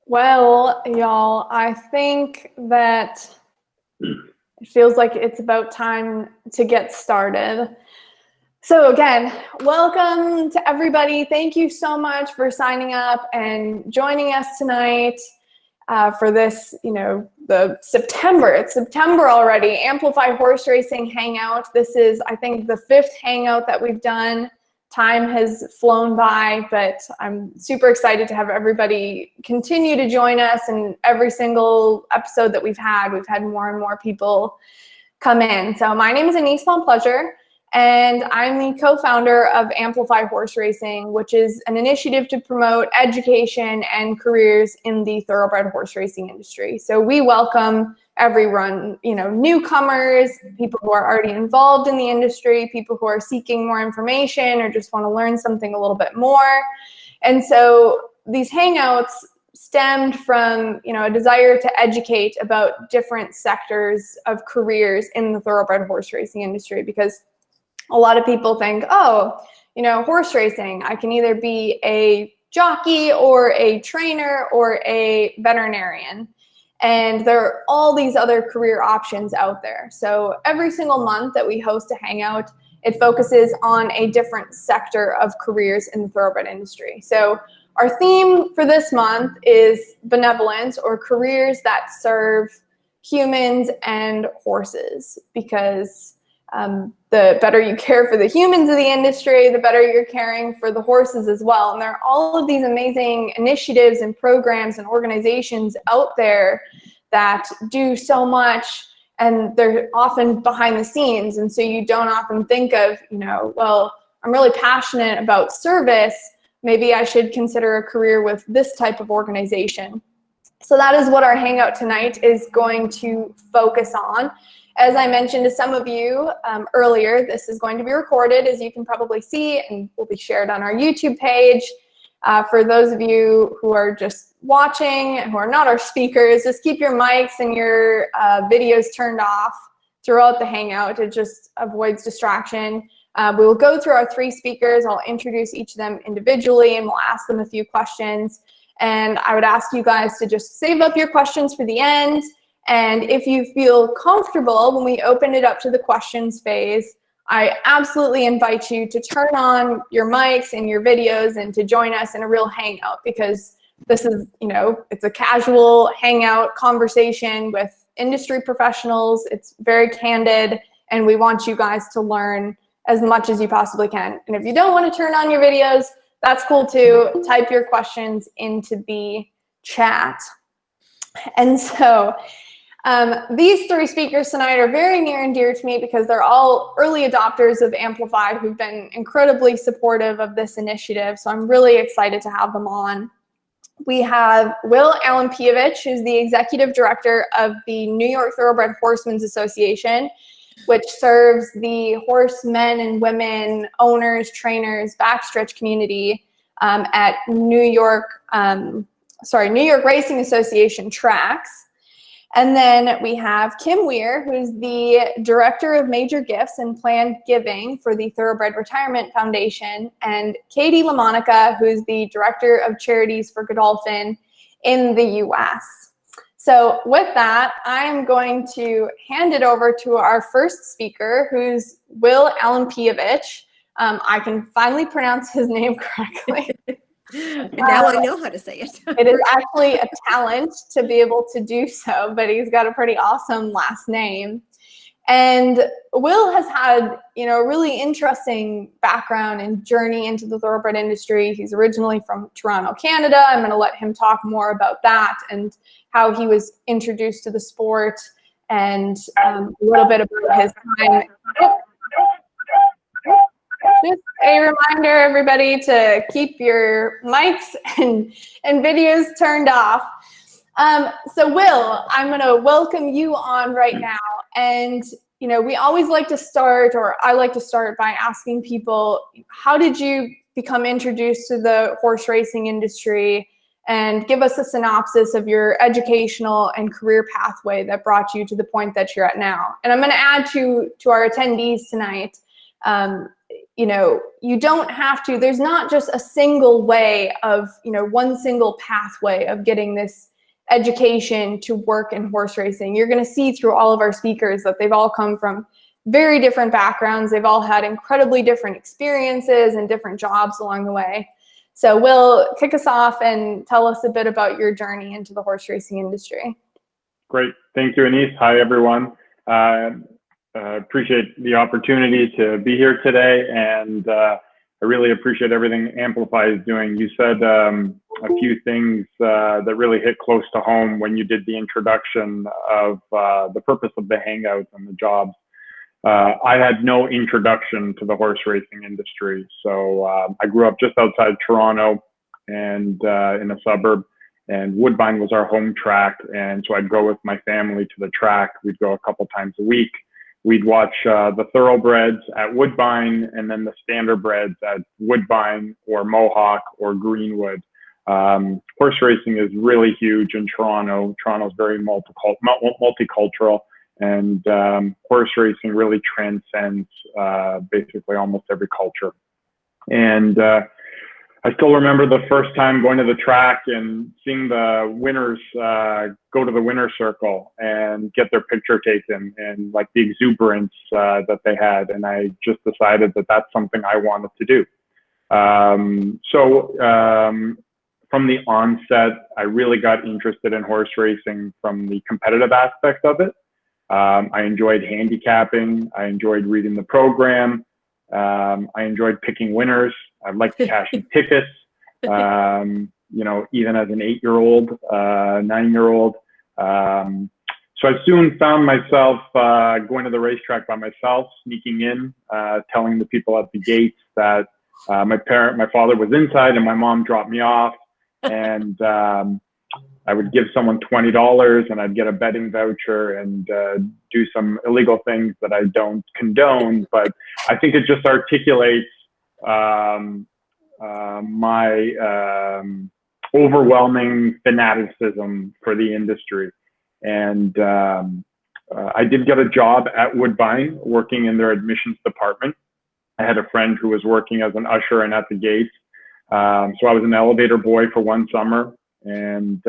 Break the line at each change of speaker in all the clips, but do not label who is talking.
Well, y'all, I think that it feels like it's about time to get started. So again, welcome to everybody. Thank you so much for signing up and joining us tonight for this, the September. It's September already. Amplify Horse Racing Hangout. This is, I think, the 5th hangout that we've done. Time has flown by, but I'm super excited to have everybody continue to join us. And every single episode that we've had more and more people come in. So my name is Anise Pleasure, and I'm the co-founder of Amplify Horse Racing, which is an initiative to promote education and careers in the thoroughbred horse racing industry. So we welcome everyone, newcomers, people who are already involved in the industry, people who are seeking more information or just want to learn something a little bit more. And so these hangouts stemmed from, a desire to educate about different sectors of careers in the thoroughbred horse racing industry, because a lot of people think, horse racing, I can either be a jockey or a trainer or a veterinarian. And there are all these other career options out there. So every single month that we host a hangout, it focuses on a different sector of careers in the thoroughbred industry. So our theme for this month is Benevolence, or careers that serve humans and horses, because the better you care for the humans of the industry, the better you're caring for the horses as well. And there are all of these amazing initiatives and programs and organizations out there that do so much, and they're often behind the scenes. And so you don't often think of, well, I'm really passionate about service. Maybe I should consider a career with this type of organization. So that is what our hangout tonight is going to focus on. As I mentioned to some of you earlier, this is going to be recorded, as you can probably see, and will be shared on our YouTube page. For those of you who are just watching, who are not our speakers, just keep your mics and your videos turned off throughout the hangout. It just avoids distraction. We will go through our 3 speakers. I'll introduce each of them individually, and we'll ask them a few questions. And I would ask you guys to just save up your questions for the end. And if you feel comfortable when we open it up to the questions phase, I absolutely invite you to turn on your mics and your videos and to join us in a real hangout, because this is, it's a casual hangout conversation with industry professionals. It's very candid, and we want you guys to learn as much as you possibly can. And if you don't want to turn on your videos, that's cool too. Type your questions into the chat. And so these 3 speakers tonight are very near and dear to me, because they're all early adopters of Amplify who've been incredibly supportive of this initiative. So I'm really excited to have them on. We have Will Alampievich, who's the executive director of the New York Thoroughbred Horsemen's Association, which serves the horsemen and women owners, trainers, backstretch community at New York Racing Association tracks. And then we have Kim Weir, who's the Director of Major Gifts and Planned Giving for the Thoroughbred Retirement Foundation, and Katie LaMonica, who's the Director of Charities for Godolphin in the US. So with that, I'm going to hand it over to our first speaker, who's Will Alampievich. I can finally pronounce his name correctly.
Now I know how to say it.
It is actually a talent to be able to do so, but he's got a pretty awesome last name. And Will has had, a really interesting background and journey into the thoroughbred industry. He's originally from Toronto, Canada. I'm going to let him talk more about that and how he was introduced to the sport, and a little bit about his time. Just a reminder, everybody, to keep your mics and videos turned off. So Will, I'm going to welcome you on right now. And, we always like to start, or I like to start by asking people, how did you become introduced to the horse racing industry? And give us a synopsis of your educational and career pathway that brought you to the point that you're at now. And I'm going to add to our attendees tonight, you don't have to, there's not just a single way of, one single pathway of getting this education to work in horse racing. You're going to see through all of our speakers that they've all come from very different backgrounds. They've all had incredibly different experiences and different jobs along the way. So Will, kick us off and tell us a bit about your journey into the horse racing industry.
Great. Thank you, Anise. Hi, everyone. Appreciate the opportunity to be here today, and I really appreciate everything Amplify is doing. You said a few things that really hit close to home when you did the introduction of the purpose of the Hangouts and the jobs. I had no introduction to the horse racing industry. So I grew up just outside Toronto and in a suburb, and Woodbine was our home track. And so I'd go with my family to the track. We'd go a couple times a week. We'd watch the Thoroughbreds at Woodbine, and then the Standardbreds at Woodbine or Mohawk or Greenwood. Horse racing is really huge in Toronto. Toronto's very multicultural, and horse racing really transcends basically almost every culture. And I still remember the first time going to the track and seeing the winners go to the winner's circle and get their picture taken, and like the exuberance that they had. And I just decided that that's something I wanted to do. From the onset, I really got interested in horse racing from the competitive aspect of it. I enjoyed handicapping. I enjoyed reading the program. I enjoyed picking winners. I liked cashing tickets, even as an 8-year-old, 9-year-old. So I soon found myself going to the racetrack by myself, sneaking in, telling the people at the gates that my father was inside and my mom dropped me off. And I would give someone $20 and I'd get a betting voucher and do some illegal things that I don't condone. But I think it just articulates my overwhelming fanaticism for the industry. And I did get a job at Woodbine working in their admissions department. I had a friend who was working as an usher and at the gates. So I was an elevator boy for one summer, and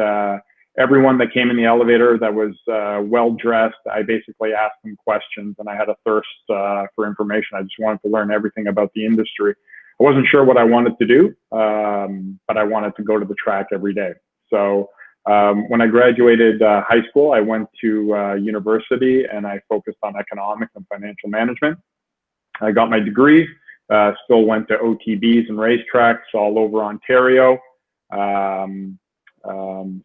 everyone that came in the elevator that was well-dressed, I basically asked them questions, and I had a thirst for information. I just wanted to learn everything about the industry. I wasn't sure what I wanted to do, but I wanted to go to the track every day. So when I graduated high school, I went to university and I focused on economics and financial management. I got my degree, still went to OTBs and racetracks all over Ontario.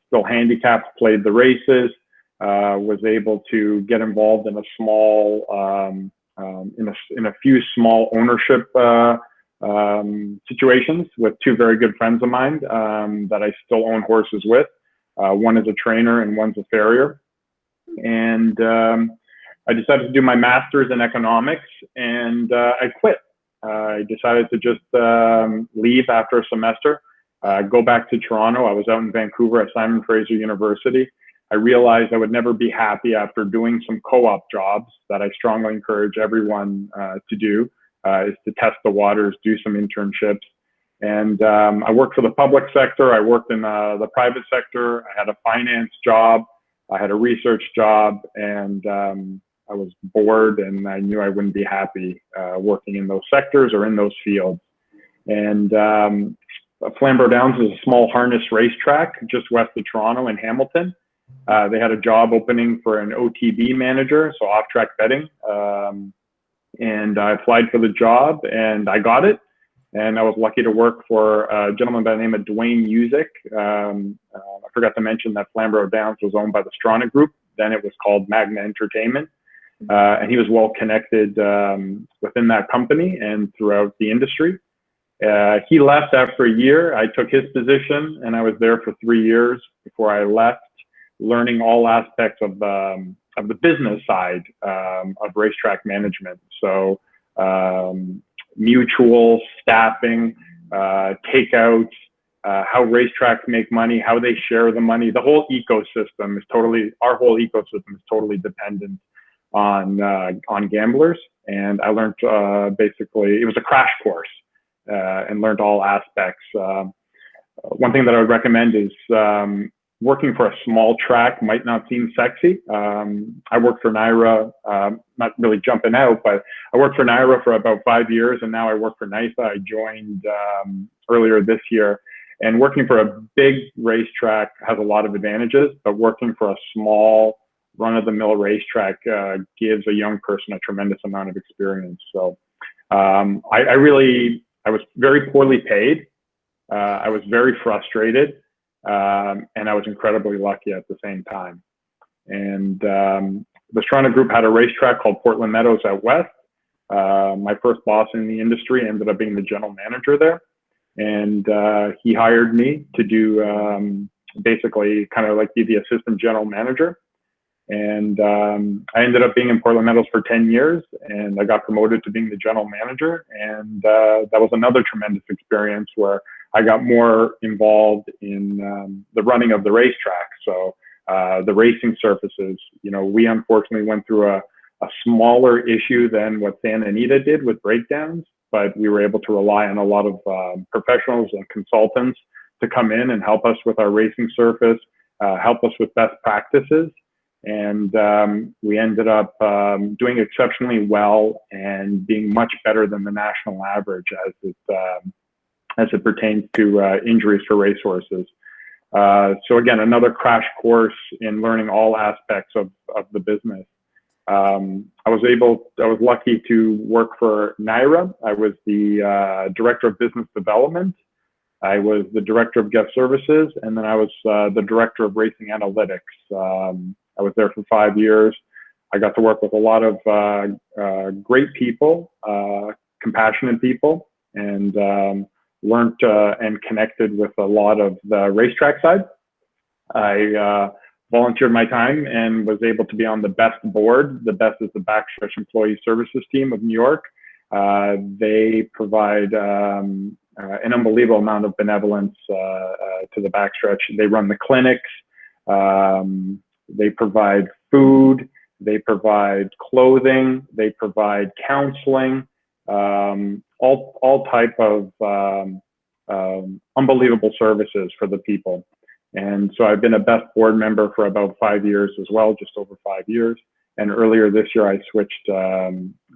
Still handicapped, played the races, was able to get involved in a small, in a few small ownership situations with two very good friends of mine that I still own horses with. One is a trainer and one's a farrier. And I decided to do my master's in economics, and I quit. I decided to just leave after a semester, go back to Toronto. I was out in Vancouver at Simon Fraser University. I realized I would never be happy after doing some co-op jobs that I strongly encourage everyone to do, is to test the waters, do some internships. And I worked for the public sector. I worked in the private sector. I had a finance job. I had a research job, and I was bored, and I knew I wouldn't be happy working in those sectors or in those fields. And Flamborough Downs is a small harness racetrack just west of Toronto in Hamilton. They had a job opening for an OTB manager, so off-track betting. And I applied for the job, and I got it. And I was lucky to work for a gentleman by the name of Dwayne Music. I forgot to mention that Flamborough Downs was owned by the Stronach Group. Then it was called Magna Entertainment. And he was well connected within that company and throughout the industry. He left after a year. I took his position, and I was there for 3 years before I left, learning all aspects of the business side of racetrack management. So mutual staffing, takeouts, how racetracks make money, how they share the money. The whole ecosystem is totally, our whole ecosystem is totally dependent on gamblers. And I learned basically, it was a crash course and learned all aspects. One thing that I would recommend is working for a small track might not seem sexy. I worked for NYRA, not really jumping out, but I worked for NYRA for about 5 years, and now I work for NIFA. I joined earlier this year. And working for a big racetrack has a lot of advantages, but working for a small run-of-the-mill racetrack gives a young person a tremendous amount of experience. So I was very poorly paid. I was very frustrated. And I was incredibly lucky at the same time. And the Toronto group had a racetrack called Portland Meadows out west. My first boss in the industry ended up being the general manager there. And he hired me to do basically kind of like be the assistant general manager. And I ended up being in Portland Meadows for 10 years, and I got promoted to being the general manager. And that was another tremendous experience where I got more involved in the running of the racetrack. So the racing surfaces, you know, we unfortunately went through a smaller issue than what Santa Anita did with breakdowns, but we were able to rely on a lot of professionals and consultants to come in and help us with our racing surface, help us with best practices. And we ended up doing exceptionally well and being much better than the national average as it pertains to injuries for racehorses. So again, another crash course in learning all aspects of the business. I was lucky to work for NYRA. I was the director of business development. I was the director of guest services, and then I was the director of racing analytics. I was there for 5 years. I got to work with a lot of great people, compassionate people, and learned and connected with a lot of the racetrack side. I volunteered my time and was able to be on the BEST board. The BEST is the Backstretch Employee Services Team of New York. They provide an unbelievable amount of benevolence to the backstretch. They run the clinics. They provide food. They provide clothing. They provide counseling. All type of unbelievable services for the people. And so I've been a BEST board member for about 5 years as well, just over 5 years. And earlier this year, I switched to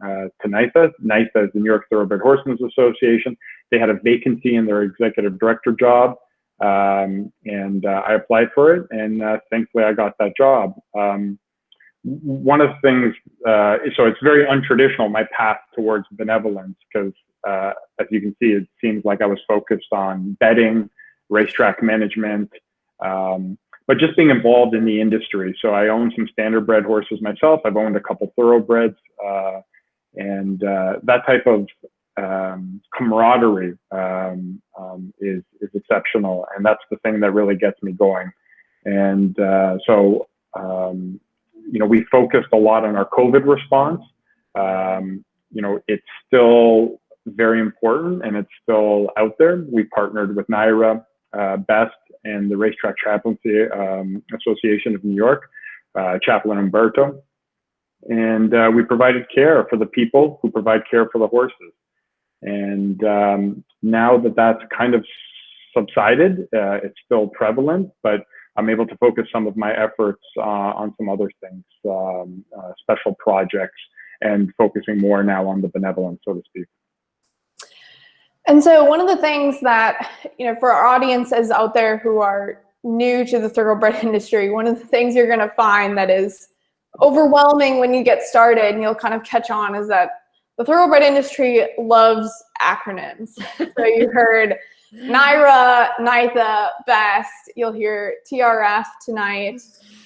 NIFA. NIFA is the New York Thoroughbred Horsemen's Association. They had a vacancy in their executive director job, and I applied for it, and thankfully I got that job. One of the things, so it's very untraditional, my path towards benevolence, because as you can see, it seems like I was focused on betting, racetrack management, but just being involved in the industry. So I own some standardbred horses myself. I've owned a couple thoroughbreds, and that type of camaraderie is exceptional, and that's the thing that really gets me going. And so you know, we focused a lot on our COVID response. You know, it's still very important and it's still out there. We partnered with NYRA, BEST, and the Racetrack Chaplaincy Association of New York, Chaplain Umberto. And we provided care for the people who provide care for the horses. And now that that's kind of subsided, it's still prevalent, but I'm able to focus some of my efforts on some other things, special projects, and focusing more now on the benevolence, so to speak.
And so one of the things that, you know, for our audiences out there who are new to the thoroughbred industry, one of the things you're going to find that is overwhelming when you get started and you'll kind of catch on is that the thoroughbred industry loves acronyms. So you heard NYRA, NIFA, BEST, you'll hear TRF tonight.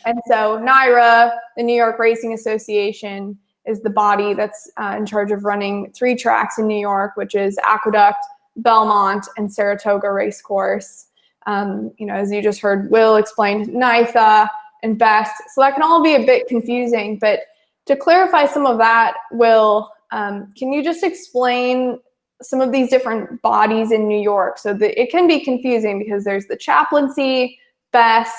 And so NYRA, the New York Racing Association, is the body that's in charge of running 3 tracks in New York, which is Aqueduct, Belmont, and Saratoga Racecourse. You know, as you just heard, Will explained NIFA and BEST. So that can all be a bit confusing, but to clarify some of that, Will, can you just explain some of these different bodies in New York? So that it can be confusing because there's the chaplaincy, BEST,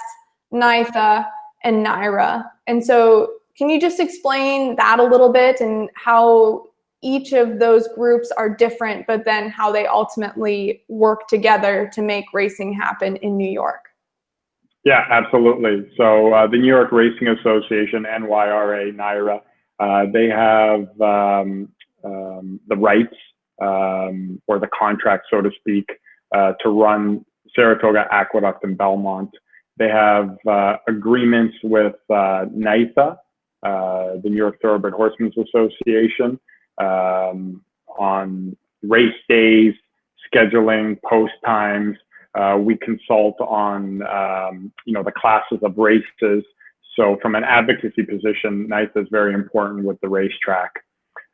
NIFA, and NYRA. And so can you just explain that a little bit and how each of those groups are different, but then how they ultimately work together to make racing happen in New York.
Yeah, absolutely. So the New York Racing Association, NYRA, NYRA, they have the rights or the contract, so to speak, to run Saratoga, Aqueduct, and Belmont. They have agreements with NYSA, the New York Thoroughbred Horsemen's Association, on race days, scheduling, post times. We consult on, the classes of races. So from an advocacy position, NYSA is very important with the racetrack.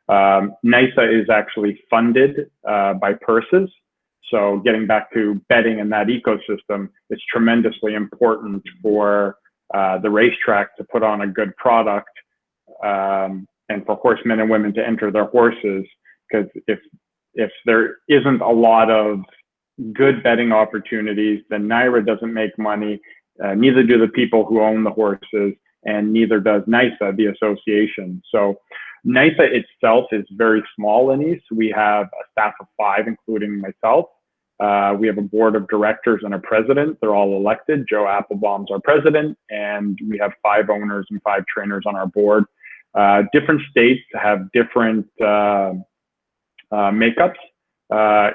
NYSA is actually funded by purses. So getting back to betting in that ecosystem, it's tremendously important for the racetrack to put on a good product, and for horsemen and women to enter their horses. Because if there isn't a lot of good betting opportunities, then NYRA doesn't make money, neither do the people who own the horses, and neither does NYSA, the association. So NYSA itself is very small in East. We have a staff of 5, including myself. We have a board of directors and a president. They're all elected. Joe Applebaum's our president, and we have 5 owners and 5 trainers on our board. Different states have different makeups.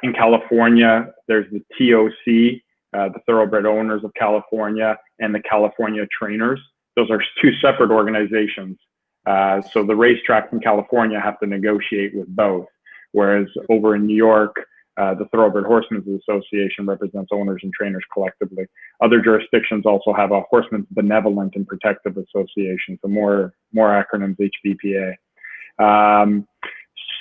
In California, there's the TOC, the Thoroughbred Owners of California, and the California Trainers. Those are 2 separate organizations. So the racetracks in California have to negotiate with both. Whereas over in New York, the Thoroughbred Horsemen's Association represents owners and trainers collectively. Other jurisdictions also have a Horsemen's Benevolent and Protective Association, so more acronyms, HBPA.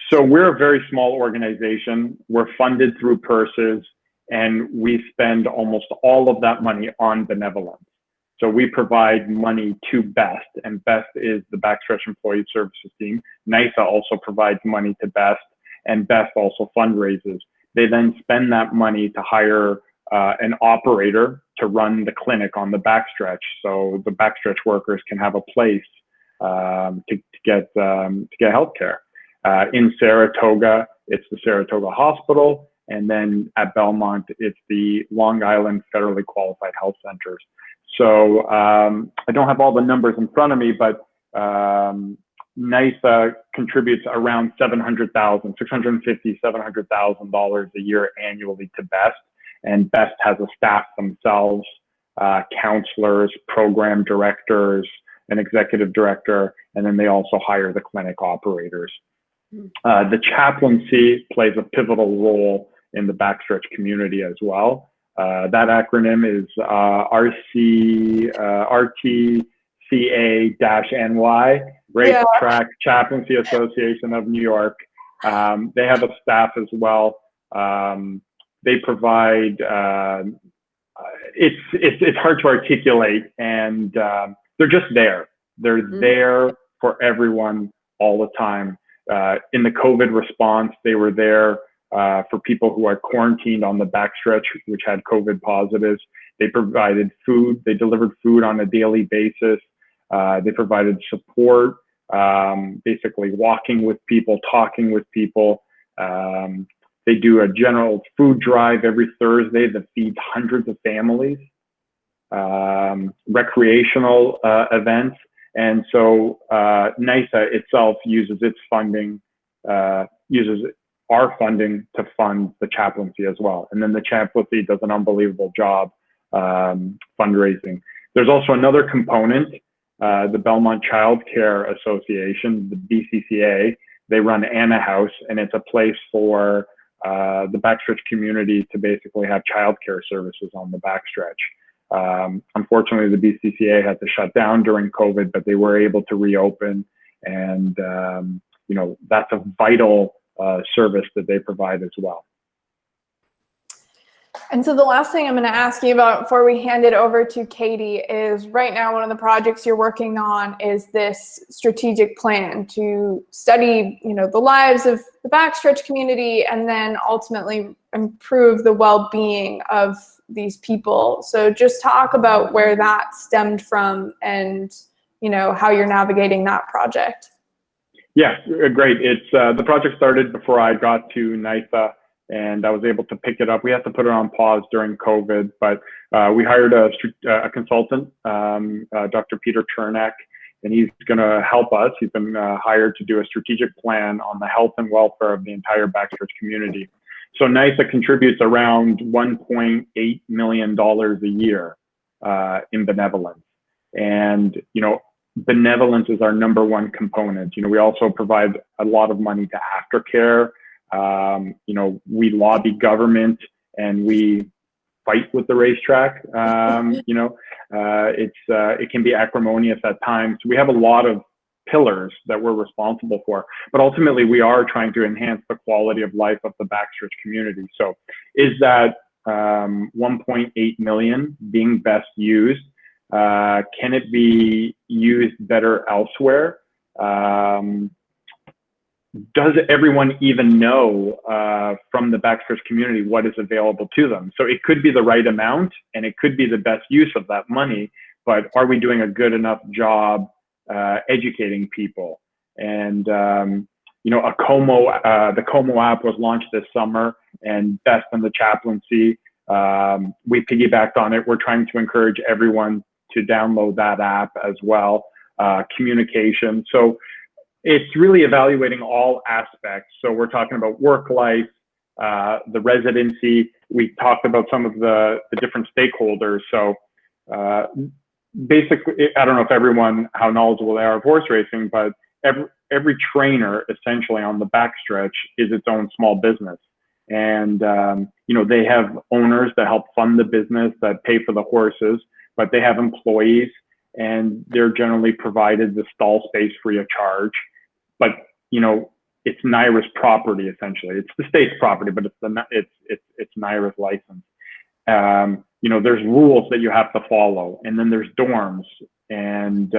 So we're a very small organization. We're funded through purses, and we spend almost all of that money on benevolence. So we provide money to BEST, and BEST is the Backstretch Employee Services Team. NYSA also provides money to BEST, and BEST also fundraises. They then spend that money to hire an operator to run the clinic on the backstretch, so the backstretch workers can have a place to get healthcare. In Saratoga, it's the Saratoga Hospital, and then at Belmont, it's the Long Island Federally Qualified Health Centers. So I don't have all the numbers in front of me, but NYSA contributes around $700,000 a year annually to BEST, and BEST has a staff themselves, counselors, program directors, an executive director, and then they also hire the clinic operators. The chaplaincy plays a pivotal role in the backstretch community as well. That acronym is RTCA-NY, Racetrack Chaplaincy Association of New York. They have a staff as well. They provide, it's hard to articulate, and they're just there. They're there for everyone all the time. In the COVID response, they were there for people who are quarantined on the backstretch, which had COVID positives. They provided food. They delivered food on a daily basis. They provided support, basically walking with people, talking with people. They do a general food drive every Thursday that feeds hundreds of families, recreational events. And so NYSA itself uses its funding, uses our funding to fund the chaplaincy as well. And then the chaplaincy does an unbelievable job fundraising. There's also another component, the Belmont Child Care Association, the BCCA. They run Anna House, and it's a place for the backstretch community to basically have childcare services on the backstretch. Unfortunately, the BCCA had to shut down during COVID, but they were able to reopen, and that's a vital service that they provide as well.
And so the last thing I'm going to ask you about before we hand it over to Katie is, right now, one of the projects you're working on is this strategic plan to study, the lives of the backstretch community and then ultimately improve the well-being of these people. So just talk about where that stemmed from and, how you're navigating that project.
Yeah, great. It's the project started before I got to NYSA, and I was able to pick it up. We had to put it on pause during COVID, but we hired a consultant, Dr. Peter Chernak, and he's going to help us. He's been hired to do a strategic plan on the health and welfare of the entire backstretch community. So NYSA contributes around $1.8 million a year in benevolence. And, you know, benevolence is our number one component. You know, we also provide a lot of money to aftercare. You know, we lobby government and we fight with the racetrack. You know, it can be acrimonious at times. We have a lot of pillars that we're responsible for, but ultimately we are trying to enhance the quality of life of the backstretch community. So is that 1.8 million being best used? Can it be used better elsewhere? Does everyone even know from the backstretch community what is available to them? So it could be the right amount and it could be the best use of that money, but are we doing a good enough job educating people? And you know, the Como app was launched this summer, and Best in the Chaplaincy, we piggybacked on it. We're trying to encourage everyone to download that app as well. Communication. So it's really evaluating all aspects. So we're talking about work life, the residency. We talked about some of the different stakeholders. So basically, I don't know if everyone, how knowledgeable they are of horse racing, but every trainer essentially on the backstretch is its own small business. And, you know, they have owners that help fund the business, that pay for the horses, but they have employees and they're generally provided the stall space free of charge. But, you know, it's NYRA's property, essentially. It's the state's property, but it's NYRA's license. You know, there's rules that you have to follow, and then there's dorms. And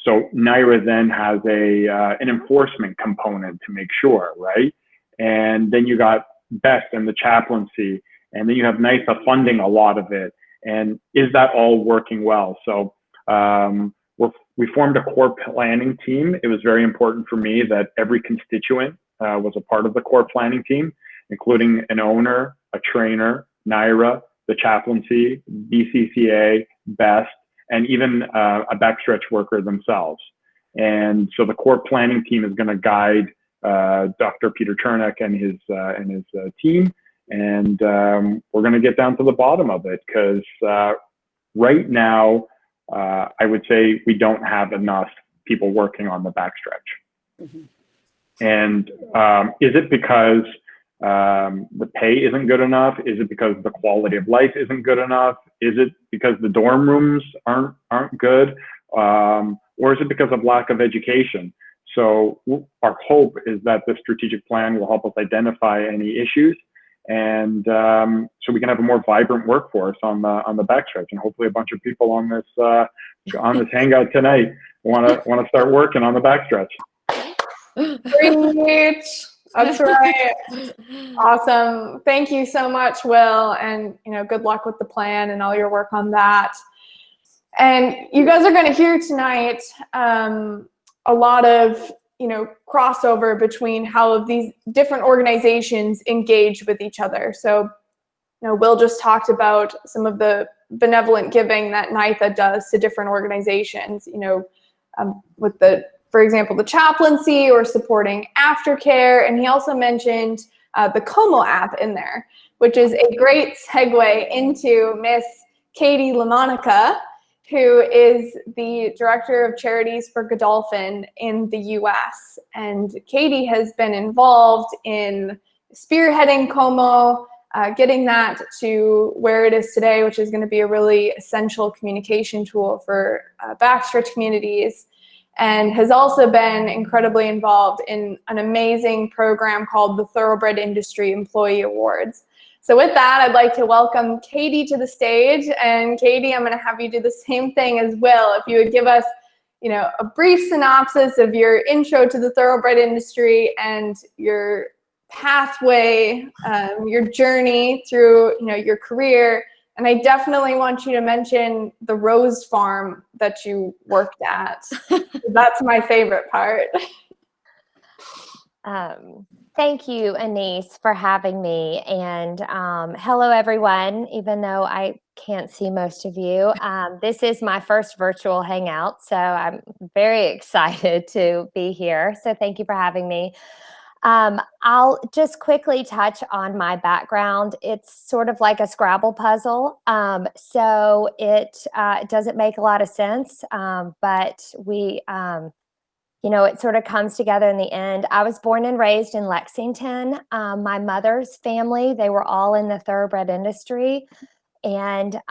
so NYRA then has an enforcement component to make sure, right? And then you got Best and the chaplaincy, and then you have NYSA funding a lot of it. And is that all working well? So we formed a core planning team. It was very important for me that every constituent was a part of the core planning team, including an owner, a trainer, NYRA, the chaplaincy, BCCA, Best, and even a backstretch worker themselves. And so the core planning team is going to guide Dr. Peter Chernak and his team, and we're going to get down to the bottom of it, because right now I would say we don't have enough people working on the backstretch. Mm-hmm. And is it because the pay isn't good enough? Is it because the quality of life isn't good enough? Is it because the dorm rooms aren't good? Or is it because of lack of education? So our hope is that the strategic plan will help us identify any issues, and so we can have a more vibrant workforce on the backstretch, and hopefully a bunch of people on this hangout tonight want to start working on the backstretch.
Great. That's right. Awesome. Thank you so much, Will, and good luck with the plan and all your work on that. And you guys are going to hear tonight a lot of crossover between how these different organizations engage with each other. So Will just talked about some of the benevolent giving that NYSA does to different organizations, with for example, the chaplaincy or supporting aftercare. And he also mentioned the Como app in there, which is a great segue into Miss Katie LaMonica, who is the Director of Charities for Godolphin in the US. And Katie has been involved in spearheading Como, getting that to where it is today, which is going to be a really essential communication tool for backstretch communities, and has also been incredibly involved in an amazing program called the Thoroughbred Industry Employee Awards. So with that, I'd like to welcome Katie to the stage. And Katie, I'm going to have you do the same thing as Will. If you would give us, a brief synopsis of your intro to the thoroughbred industry and your pathway, your journey through, your career. And I definitely want you to mention the rose farm that you worked at. That's my favorite part.
Thank you, Anise, for having me. And hello, everyone, even though I can't see most of you. This is my first virtual hangout, so I'm very excited to be here. So thank you for having me. I'll just quickly touch on my background. It's sort of like a Scrabble puzzle. So it doesn't make a lot of sense, but it sort of comes together in the end. I was born and raised in Lexington. My mother's family, they were all in the thoroughbred industry. And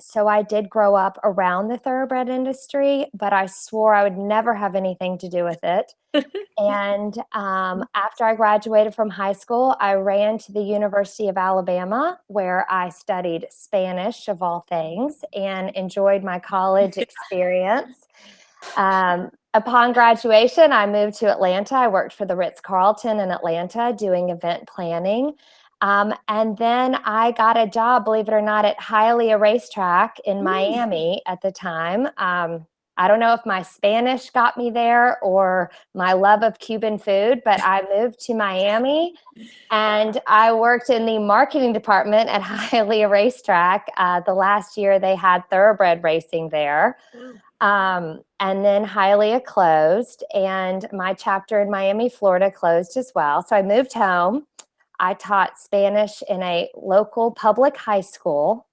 so I did grow up around the thoroughbred industry, but I swore I would never have anything to do with it. And after I graduated from high school, I ran to the University of Alabama, where I studied Spanish, of all things, and enjoyed my college experience. Upon graduation, I moved to Atlanta. I worked for the Ritz-Carlton in Atlanta doing event planning. And then I got a job, believe it or not, at Hialeah Racetrack in Miami at the time. I don't know if my Spanish got me there or my love of Cuban food, but I moved to Miami and I worked in the marketing department at Hialeah Racetrack. The last year they had thoroughbred racing there. And then Hialeah closed and my chapter in Miami, Florida closed as well. So I moved home. I taught Spanish in a local public high school.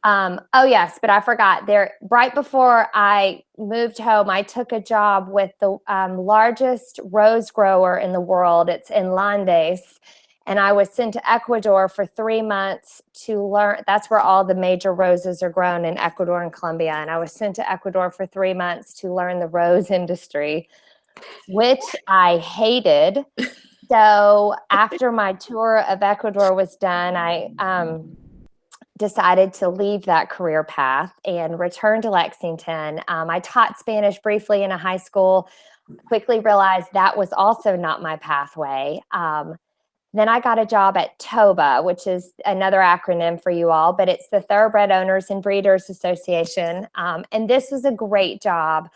Oh yes, but I forgot there. Right before I moved home, I took a job with the largest rose grower in the world. It's in Landes. And I was sent to Ecuador for 3 months to learn. That's where all the major roses are grown, in Ecuador and Colombia. And I was sent to Ecuador for 3 months to learn the rose industry, which I hated. So after my tour of Ecuador was done, I decided to leave that career path and return to Lexington. I taught Spanish briefly in a high school, quickly realized that was also not my pathway. Then I got a job at TOBA, which is another acronym for you all, but it's the Thoroughbred Owners and Breeders Association. And this was a great job.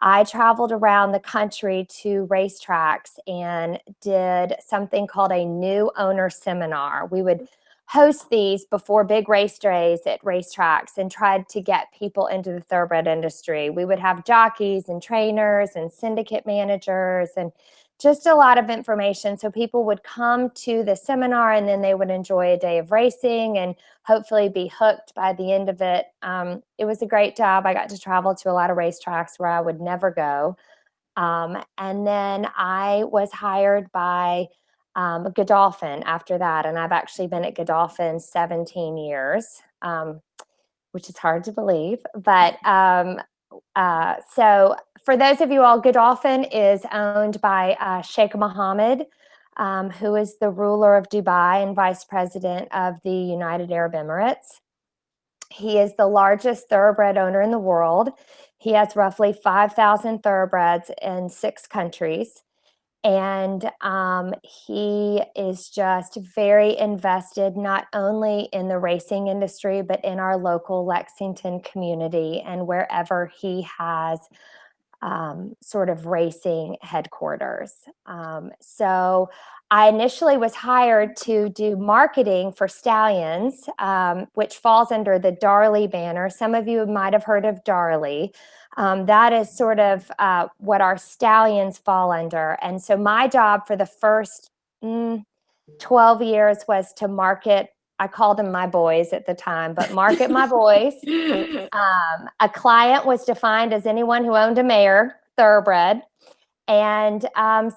I traveled around the country to racetracks and did something called a new owner seminar. We would host these before big race days at racetracks and tried to get people into the thoroughbred industry. We would have jockeys and trainers and syndicate managers and just a lot of information. So people would come to the seminar and then they would enjoy a day of racing and hopefully be hooked by the end of it. It was a great job. I got to travel to a lot of racetracks where I would never go. And then I was hired by Godolphin after that. And I've actually been at Godolphin 17 years, which is hard to believe. But so for those of you all, Godolphin is owned by Sheikh Mohammed, who is the ruler of Dubai and vice president of the United Arab Emirates. He is the largest thoroughbred owner in the world. He has roughly 5,000 thoroughbreds in 6 countries. And he is just very invested not only in the racing industry, but in our local Lexington community and wherever he has sort of racing headquarters. So I initially was hired to do marketing for stallions, which falls under the Darley banner. Some of you might have heard of Darley. That is sort of what our stallions fall under. And so my job for the first 12 years was to market. I called them my boys at the time, but market my boys. A client was defined as anyone who owned a mare, thoroughbred. And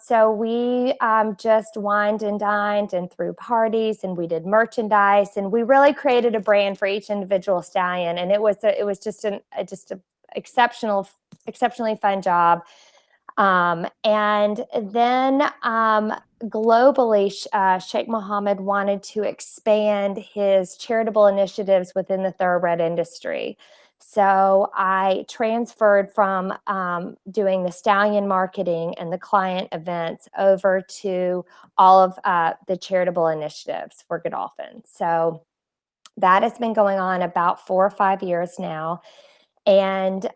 so we just wined and dined and threw parties and we did merchandise and we really created a brand for each individual stallion. And it was just an exceptionally fun job. And then globally, Sheikh Mohammed wanted to expand his charitable initiatives within the thoroughbred industry. So I transferred from doing the stallion marketing and the client events over to all of the charitable initiatives for Godolphin. So that has been going on about 4 or 5 years now. And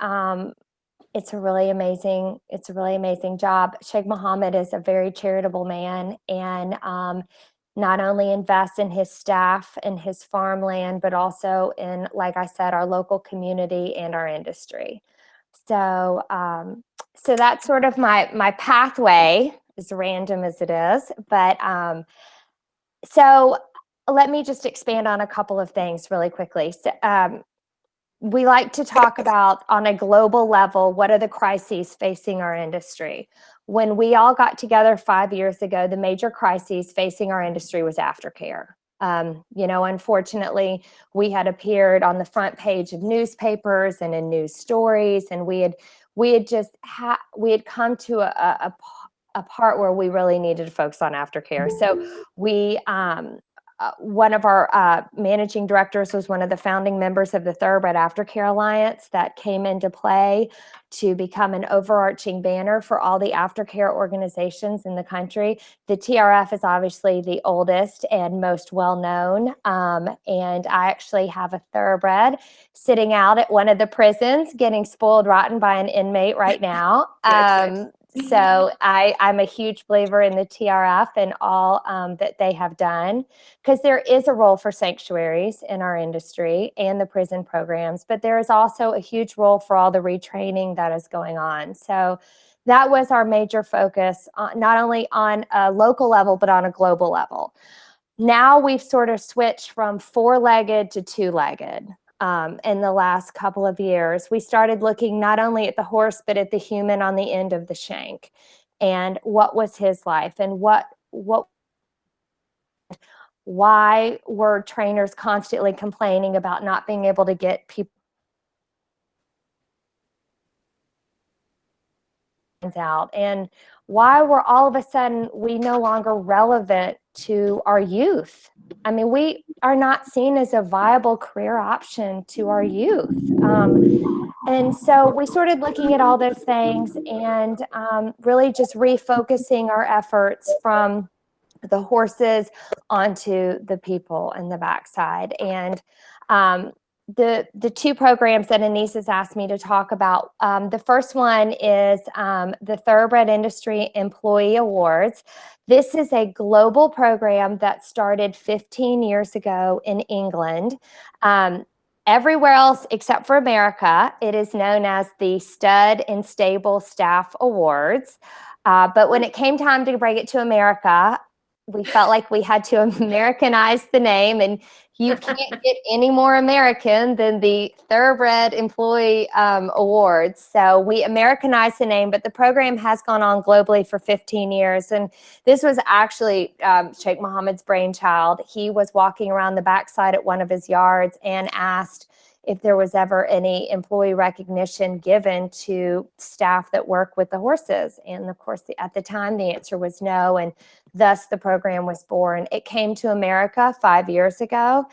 it's a really amazing job. Sheikh Mohammed is a very charitable man, and not only invests in his staff and his farmland, but also in, like I said, our local community and our industry. So, so that's sort of my pathway, as random as it is. But so let me just expand on a couple of things really quickly. So, we like to talk about, on a global level, what are the crises facing our industry? When we all got together 5 years ago, the major crises facing our industry was aftercare. You know, unfortunately, we had appeared on the front page of newspapers and in news stories, and we had come to a part where we really needed to focus on aftercare. So we one of our managing directors was one of the founding members of the Thoroughbred Aftercare Alliance that came into play to become an overarching banner for all the aftercare organizations in the country. The TRF is obviously the oldest and most well-known, and I actually have a Thoroughbred sitting out at one of the prisons getting spoiled rotten by an inmate right now. So I'm a huge believer in the TRF and all that they have done, because there is a role for sanctuaries in our industry and the prison programs, but there is also a huge role for all the retraining that is going on. So that was our major focus, not only on a local level, but on a global level. Now we've sort of switched from four-legged to two-legged. In the last couple of years, we started looking not only at the horse, but at the human on the end of the shank, and what was his life, and why were trainers constantly complaining about not being able to get people out, and why were all of a sudden we no longer relevant to our youth. I mean, we are not seen as a viable career option to our youth. And so we started looking at all those things and really just refocusing our efforts from the horses onto the people in the backside. And the two programs that Anise has asked me to talk about, the first one is the Thoroughbred Industry Employee Awards. This is a global program that started 15 years ago in England. Everywhere else except for America, it is known as the Stud and Stable Staff Awards. But when it came time to bring it to America, we felt like we had to Americanize the name, and you can't get any more American than the Thoroughbred Employee Awards. So we Americanized the name, but the program has gone on globally for 15 years. And this was actually Sheikh Mohammed's brainchild. He was walking around the backside at one of his yards and asked if there was ever any employee recognition given to staff that work with the horses. And of course, at the time, the answer was no. And thus the program was born. It came to America 5 years ago.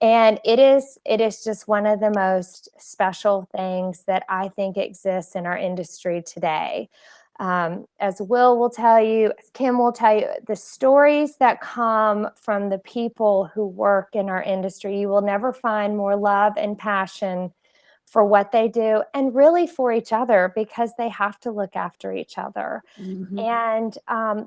And it is just one of the most special things that I think exists in our industry today. As Will will tell you, as Kim will tell you, the stories that come from the people who work in our industry, you will never find more love and passion for what they do, and really for each other, because they have to look after each other.
Mm-hmm.
And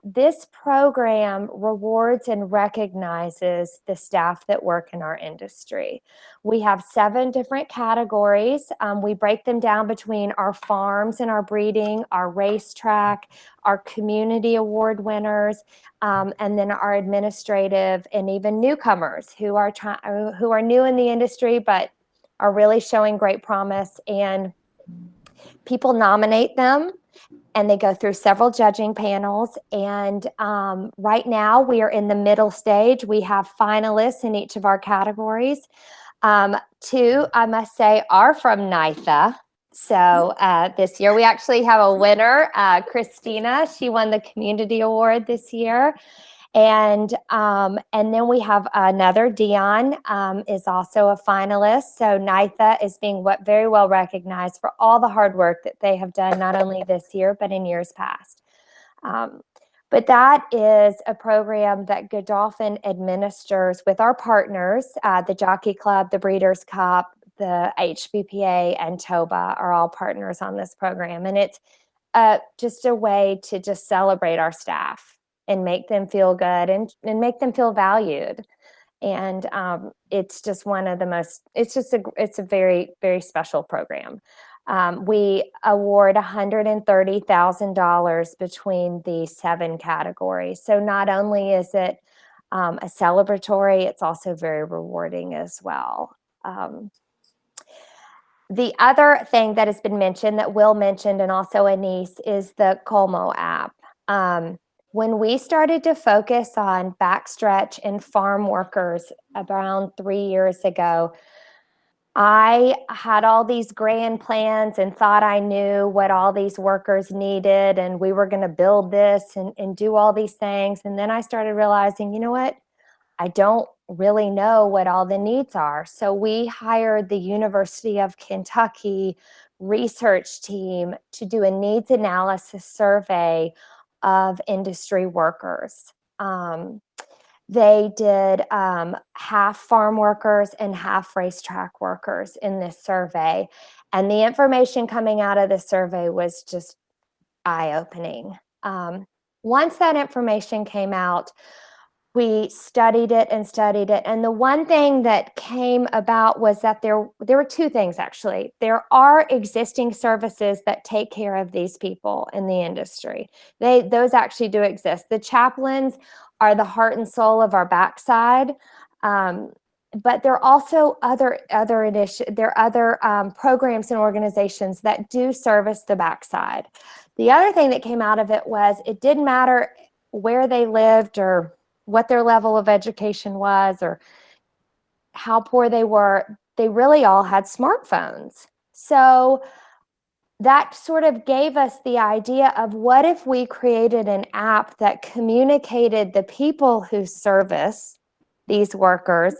this program rewards and recognizes the staff that work in our industry. We have 7 different categories. We break them down between our farms and our breeding, our racetrack, our community award winners, and then our administrative and even newcomers who are new in the industry, but are really showing great promise. And people nominate them, and they go through several judging panels. And right now we are in the middle stage. We have finalists in each of our categories. 2, I must say, are from NYTHA. So this year we actually have a winner, Christina. She won the community award this year. And then we have another, Dion, is also a finalist. So NYTHA is being very well recognized for all the hard work that they have done, not only this year, but in years past. But that is a program that Godolphin administers with our partners, the Jockey Club, the Breeders' Cup, the HBPA and TOBA are all partners on this program. And it's just a way to just celebrate our staff and make them feel good and make them feel valued. And it's just one of the most, it's a very, very special program. We award $130,000 between the 7 categories. So not only is it a celebratory, it's also very rewarding as well. The other thing that has been mentioned that Will mentioned, and also Anise, is the Como app. When we started to focus on backstretch and farm workers around 3 years ago, I had all these grand plans and thought I knew what all these workers needed, and we were going to build this and do all these things. And then I started realizing, you know what? I don't really know what all the needs are. So we hired the University of Kentucky research team to do a needs analysis survey of industry workers. They did half farm workers and half racetrack workers in this survey. And the information coming out of the survey was just eye-opening. Once that information came out, we studied it. And the one thing that came about was that there were 2 things, actually. There are existing services that take care of these people in the industry. Those actually do exist. The chaplains are the heart and soul of our backside. But there are also other programs and organizations that do service the backside. The other thing that came out of it was it didn't matter where they lived or what their level of education was or how poor they were. They really all had smartphones. So that sort of gave us the idea of what if we created an app that communicated the people who service these workers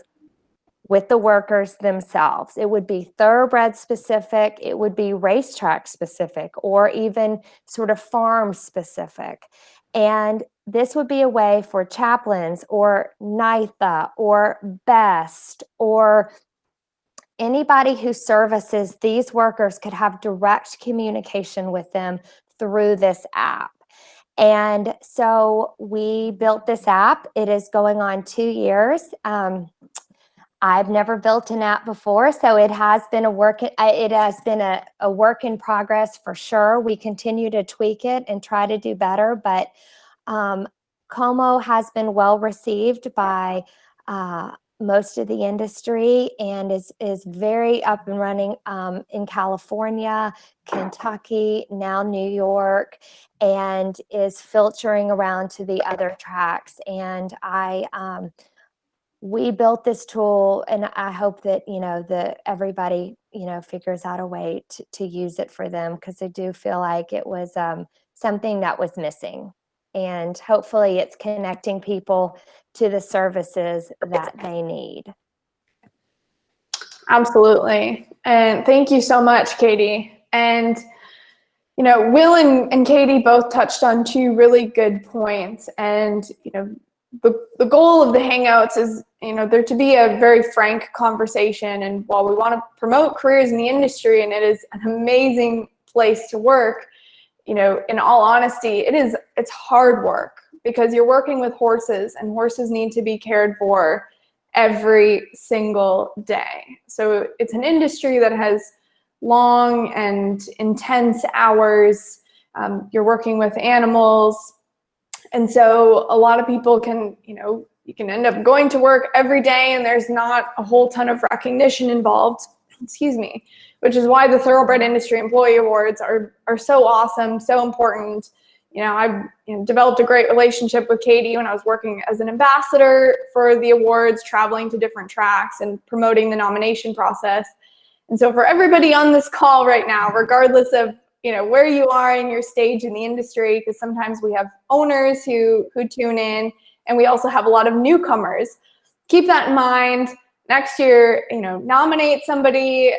with the workers themselves. It would be thoroughbred specific, it would be racetrack specific, or even sort of farm specific. And this would be a way for chaplains or NYTHA or BEST or anybody who services these workers could have direct communication with them through this app. And so we built this app. It is going on 2 years. I've never built an app before, so it has been a work in progress for sure. We continue to tweak it and try to do better, but Como has been well received by most of the industry and is very up and running in California, Kentucky, now New York, and is filtering around to the other tracks. And we built this tool, and I hope that everybody figures out a way to use it for them, because I do feel like it was something that was missing. And hopefully it's connecting people to the services that they need.
Absolutely. And thank you so much, Katie. And, Will and Katie both touched on 2 really good points. And, the goal of the Hangouts is, there to be a very frank conversation. And while we want to promote careers in the industry, and it is an amazing place to work, in all honesty, it's hard work, because you're working with horses, and horses need to be cared for every single day. So it's an industry that has long and intense hours. You're working with animals. And so a lot of people can, you can end up going to work every day and there's not a whole ton of recognition involved, which is why the Thoroughbred Industry Employee Awards are so awesome, so important. I've developed a great relationship with Katie when I was working as an ambassador for the awards, traveling to different tracks and promoting the nomination process. And so for everybody on this call right now, regardless of where you are in your stage in the industry, because sometimes we have owners who tune in, and we also have a lot of newcomers. Keep that in mind. Next year, nominate somebody,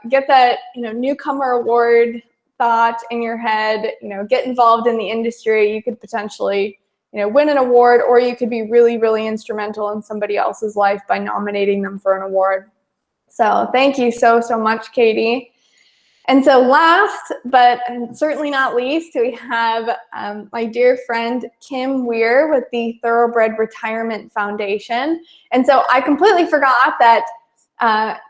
get that newcomer award thought in your head, get involved in the industry. You could potentially win an award, or you could be really, really instrumental in somebody else's life by nominating them for an award. So thank you so much, Katie. And so last, but certainly not least, we have my dear friend, Kim Weir with the Thoroughbred Retirement Foundation. And so I completely forgot that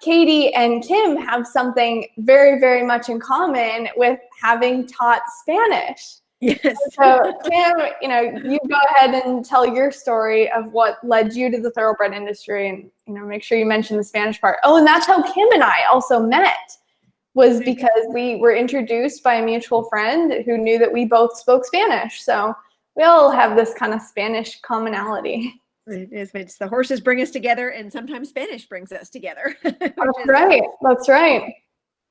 Katie and Kim have something very, very much in common with having taught Spanish.
Yes.
So Kim, you go ahead and tell your story of what led you to the thoroughbred industry, and make sure you mention the Spanish part. Oh, and that's how Kim and I also met, was because we were introduced by a mutual friend who knew that we both spoke Spanish. So we all have this kind of Spanish commonality.
It is. It's the horses bring us together, and sometimes Spanish brings us together.
That's right. That's right.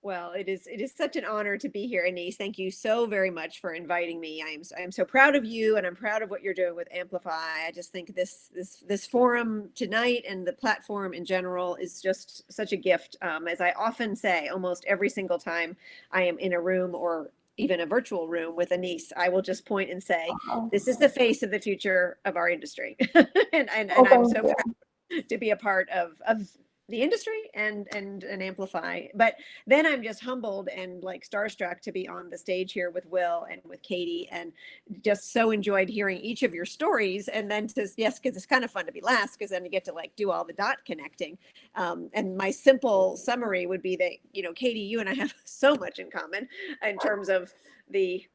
Well, it is such an honor to be here, Anise. Thank you so very much for inviting me. I am so proud of you, and I'm proud of what you're doing with Amplify. I just think this forum tonight and the platform in general is just such a gift. As I often say, almost every single time I am in a room or even a virtual room with Anise, I will just point and say, "This is the face of the future of our industry," and I'm so proud to be a part of the industry and Amplify. But then I'm just humbled and like starstruck to be on the stage here with Will and with Katie, and just so enjoyed hearing each of your stories. And then because it's kind of fun to be last, because then you get to like do all the dot connecting. And my simple summary would be that, Katie, you and I have so much in common in terms of the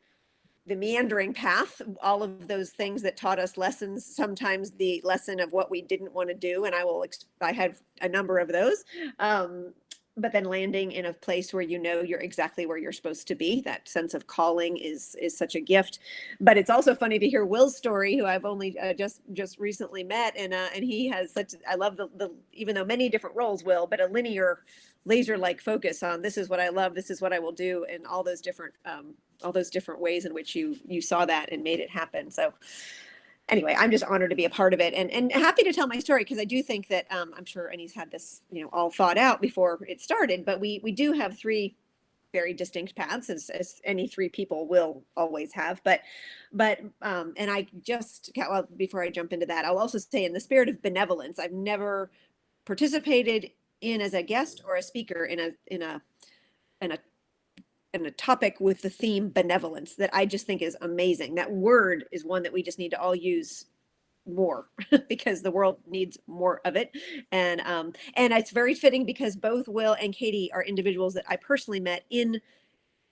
meandering path, all of those things that taught us lessons, sometimes the lesson of what we didn't want to do. And I had a number of those. But then landing in a place where you're exactly where you're supposed to be. That sense of calling is such a gift. But it's also funny to hear Will's story, who I've only just recently met, and he has I love the even though many different roles, Will, but a linear, laser-like focus on this is what I love, this is what I will do, and all those different ways in which you saw that and made it happen. So anyway, I'm just honored to be a part of it, and happy to tell my story, because I do think that I'm sure Annie's had this all thought out before it started, but we do have three very distinct paths, as any three people will always have. But and I just, well, before I jump into that, I'll also say, in the spirit of benevolence, I've never participated in as a guest or a speaker in a topic with the theme benevolence that I just think is amazing. That word is one that we just need to all use more because the world needs more of it. And it's very fitting because both Will and Katie are individuals that I personally met in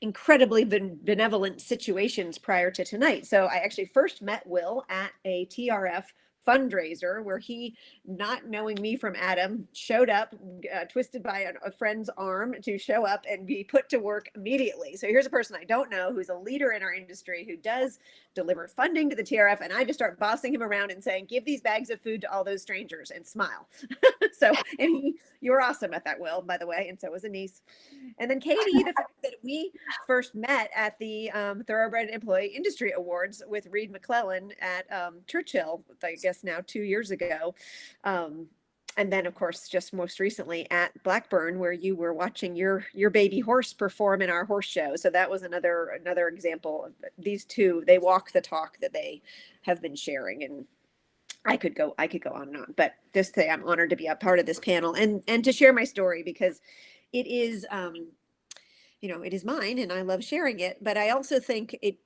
incredibly benevolent situations prior to tonight. So I actually first met Will at a TRF fundraiser where he, not knowing me from Adam, showed up, twisted by a friend's arm to show up and be put to work immediately. So here's a person I don't know who's a leader in our industry who does deliver funding to the TRF, and I just start bossing him around and saying, give these bags of food to all those strangers and smile. So, and you were awesome at that, Will, by the way, and so was Anise. And then Katie, the fact that we first met at the Thoroughbred Employee Industry Awards with Reed McClellan at Churchill, I guess now 2 years ago. And then, of course, just most recently at Blackburn, where you were watching your baby horse perform in our horse show. So that was another example of these two. They walk the talk that they have been sharing, and I could go on and on. But just say I'm honored to be a part of this panel and to share my story, because it is it is mine and I love sharing it. But I also think it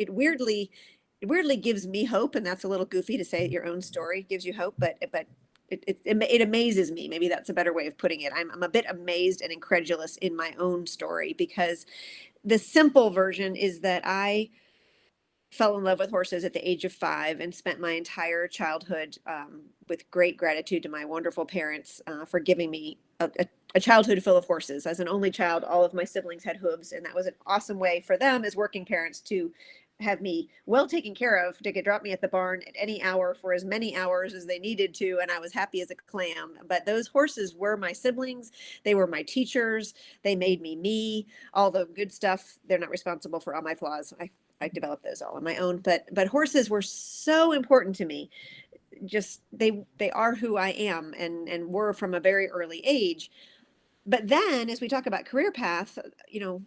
weirdly gives me hope, and that's a little goofy to say your own story gives you hope, but it amazes me. Maybe that's a better way of putting it. I'm a bit amazed and incredulous in my own story, because the simple version is that I fell in love with horses at the age of 5 and spent my entire childhood with great gratitude to my wonderful parents for giving me a childhood full of horses. As an only child, all of my siblings had hooves, and that was an awesome way for them as working parents to have me well taken care of. They could drop me at the barn at any hour for as many hours as they needed to, and I was happy as a clam. But those horses were my siblings. They were my teachers. They made me, all the good stuff. They're not responsible for all my flaws. I developed those all on my own, but horses were so important to me. Just they are who I am, and were from a very early age. But then, as we talk about career path,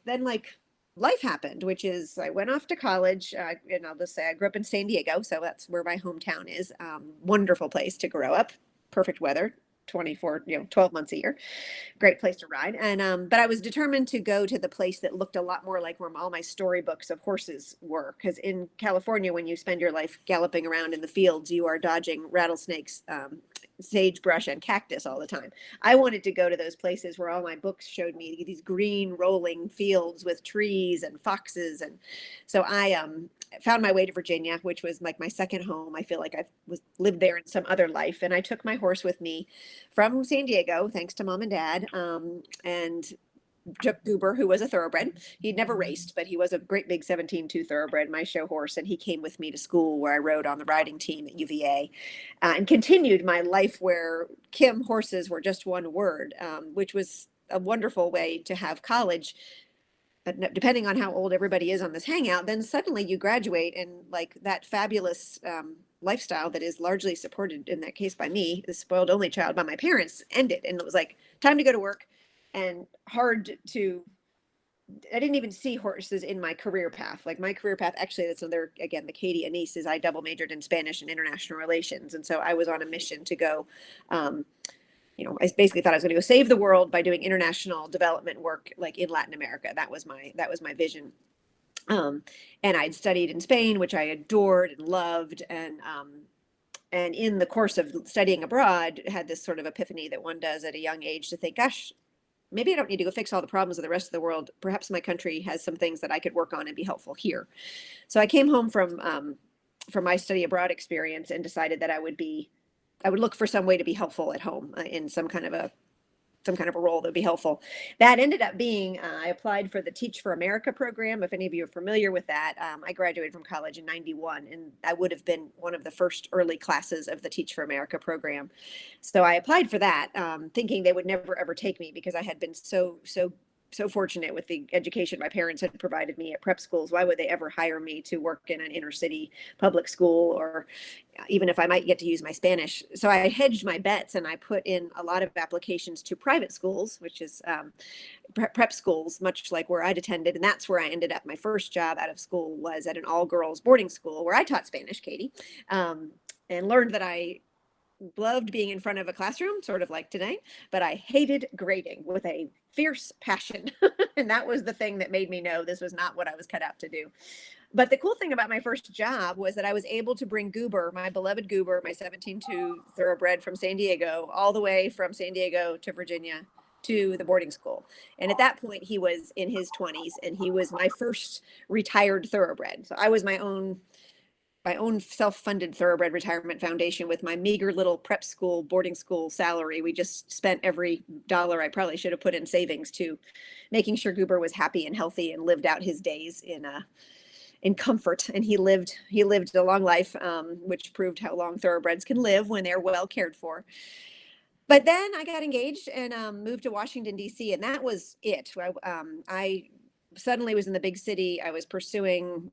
then like life happened, which is I went off to college, and I'll just say I grew up in San Diego, so that's where my hometown is. Wonderful place to grow up, perfect weather, 24, 12 months a year. Great place to ride. And but I was determined to go to the place that looked a lot more like where all my storybooks of horses were, because in California, when you spend your life galloping around in the fields, you are dodging rattlesnakes, sagebrush, and cactus all the time. I wanted to go to those places where all my books showed me these green rolling fields with trees and foxes. And so I found my way to Virginia, which was like my second home. I feel like I lived there in some other life. And I took my horse with me from San Diego, thanks to Mom and Dad, and took Goober, who was a thoroughbred. He'd never raced, but he was a great big 17-2 thoroughbred, my show horse. And he came with me to school where I rode on the riding team at UVA, and continued my life where Kim horses were just one word, which was a wonderful way to have college. But depending on how old everybody is on this hangout, then suddenly you graduate, and like that fabulous lifestyle that is largely supported in that case by me, the spoiled only child by my parents, ended. And it was like time to go to work, and I didn't even see horses in my career path. Like my career path, actually, that's another, again, the Katie Anise, is I double majored in Spanish and international relations. And so I was on a mission to go, I basically thought I was going to go save the world by doing international development work, like in Latin America. That was my vision. And I'd studied in Spain, which I adored and loved. And in the course of studying abroad, had this sort of epiphany that one does at a young age to think, gosh, maybe I don't need to go fix all the problems of the rest of the world. Perhaps my country has some things that I could work on and be helpful here. So I came home from my study abroad experience and decided that I would look for some way to be helpful at home, in some kind of a role that would be helpful. That ended up being, I applied for the Teach for America program. If any of you are familiar with that, I graduated from college in 91, and I would have been one of the first early classes of the Teach for America program. So I applied for that, thinking they would never, ever take me, because I had been so fortunate with the education my parents had provided me at prep schools. Why would they ever hire me to work in an inner city public school, or even if I might get to use my Spanish? So I hedged my bets, and I put in a lot of applications to private schools, which is prep schools, much like where I'd attended. And that's where I ended up. My first job out of school was at an all-girls boarding school where I taught Spanish, Katie, and learned that I loved being in front of a classroom, sort of like today, but I hated grading with a fierce passion. And that was the thing that made me know this was not what I was cut out to do. But the cool thing about my first job was that I was able to bring Goober, my beloved Goober, my 17-2 thoroughbred from San Diego, all the way from San Diego to Virginia to the boarding school. And at that point, he was in his 20s, and he was my first retired thoroughbred. So I was my own self-funded thoroughbred retirement foundation with my meager little prep school, boarding school salary. We just spent every dollar I probably should have put in savings to making sure Goober was happy and healthy and lived out his days in comfort. And he lived a long life, which proved how long thoroughbreds can live when they're well cared for. But then I got engaged and moved to Washington, D.C., and that was it. I suddenly was in the big city. I was pursuing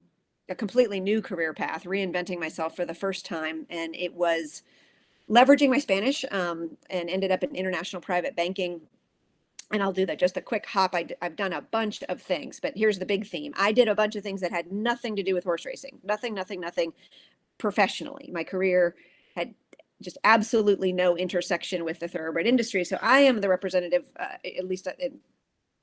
a completely new career path, reinventing myself for the first time. And it was leveraging my Spanish, and ended up in international private banking. And I'll do that, just a quick hop. I've done a bunch of things, but here's the big theme. I did a bunch of things that had nothing to do with horse racing, nothing professionally. My career had just absolutely no intersection with the thoroughbred industry. So I am the representative, at least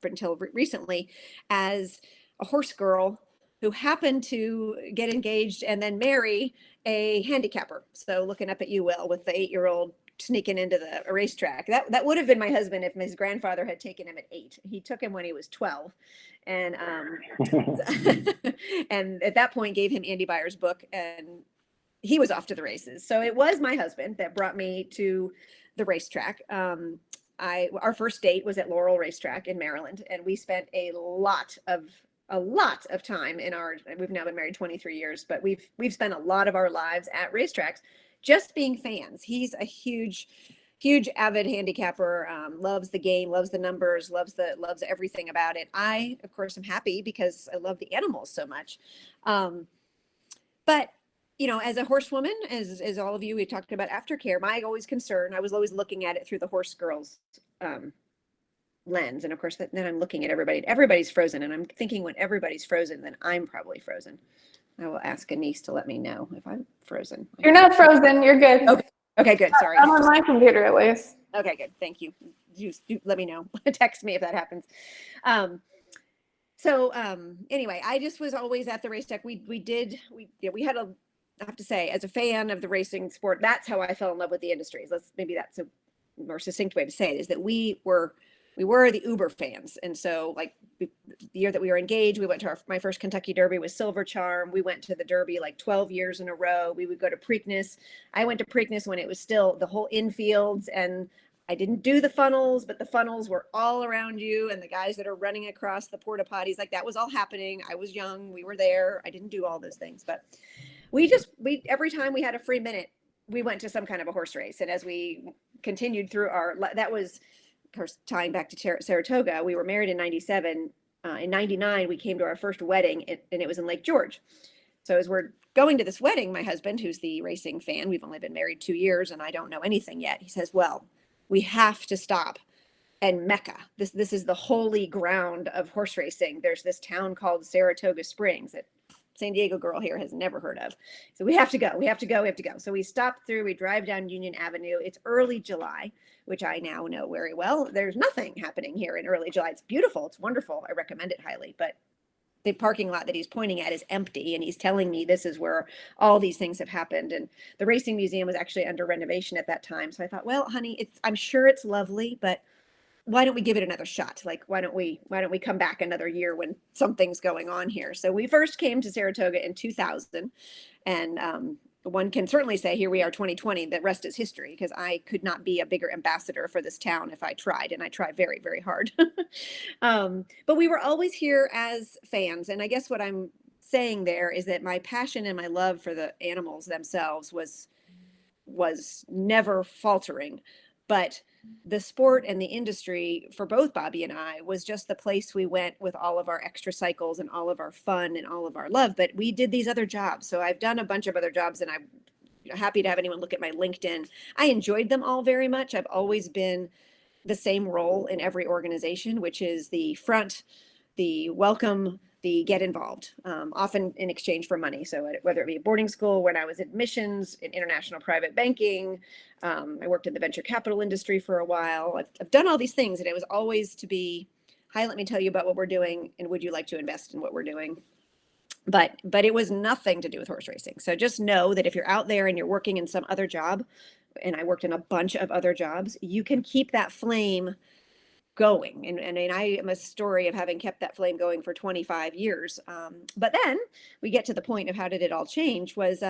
until recently, as a horse girl who happened to get engaged and then marry a handicapper. So looking up at you, Will, with the 8-year-old sneaking into the racetrack. That would have been my husband if his grandfather had taken him at 8. He took him when he was 12. And and at that point gave him Andy Byer's book, and he was off to the races. So it was my husband that brought me to the racetrack. Our first date was at Laurel Racetrack in Maryland, and we spent a lot of time we've now been married 23 years, but we've spent a lot of our lives at racetracks just being fans. He's a huge avid handicapper, loves the game, loves the numbers, loves everything about it. I, of course, am happy because I love the animals so much. But as a horsewoman, as all of you, we talked about aftercare, I was always looking at it through the horse girls lens. And of course, then I'm looking at everybody's frozen, and I'm thinking when everybody's frozen, then I'm probably frozen. I will ask Anise to let me know if I'm frozen.
You're not frozen. You're good.
Okay, good. Sorry.
Not on my computer, at least.
Okay, good. Thank you. Just let me know. Text me if that happens. Anyway, I just was always at the racetrack. We had I have to say, as a fan of the racing sport, that's how I fell in love with the industries. Maybe that's a more succinct way to say it, is that we were the Uber fans. And so like the year that we were engaged, we went to my first Kentucky Derby with Silver Charm. We went to the Derby like 12 years in a row. We would go to Preakness. I went to Preakness when it was still the whole infields, and I didn't do the funnels, but the funnels were all around you, and the guys that are running across the porta potties, like that was all happening. I was young. We were there. I didn't do all those things, but we every time we had a free minute, we went to some kind of a horse race. And as we continued through that was, of course, tying back to Saratoga, we were married in 97. In 99, we came to our first wedding, and it was in Lake George. So as we're going to this wedding, my husband, who's the racing fan, we've only been married 2 years, and I don't know anything yet. He says, well, we have to stop and Mecca. This is the holy ground of horse racing. There's this town called Saratoga Springs that San Diego girl here has never heard of. So we have to go. So we stop through, we drive down Union Avenue. It's early July, which I now know very well. There's nothing happening here in early July. It's beautiful. It's wonderful. I recommend it highly. But the parking lot that he's pointing at is empty. And he's telling me this is where all these things have happened. And the racing museum was actually under renovation at that time. So I thought, well, honey, I'm sure it's lovely, but why don't we give it another shot? Like, why don't we come back another year when something's going on here? So we first came to Saratoga in 2000, and one can certainly say here we are 2020, the rest is history, because I could not be a bigger ambassador for this town if I tried, and I try very, very hard. But we were always here as fans. And I guess what I'm saying there is that my passion and my love for the animals themselves was never faltering. But the sport and the industry for both Bobby and I was just the place we went with all of our extra cycles and all of our fun and all of our love. But we did these other jobs. So I've done a bunch of other jobs, and I'm happy to have anyone look at my LinkedIn. I enjoyed them all very much. I've always been the same role in every organization, which is the front, the welcome, the get involved, often in exchange for money. So whether it be a boarding school, when I was admissions, in international private banking, I worked in the venture capital industry for a while. I've done all these things, and it was always to be, hi, let me tell you about what we're doing, and would you like to invest in what we're doing? But it was nothing to do with horse racing. So just know that if you're out there and you're working in some other job, and I worked in a bunch of other jobs, you can keep that flame going. And I am a story of having kept that flame going for 25 years. But then we get to the point of how did it all change was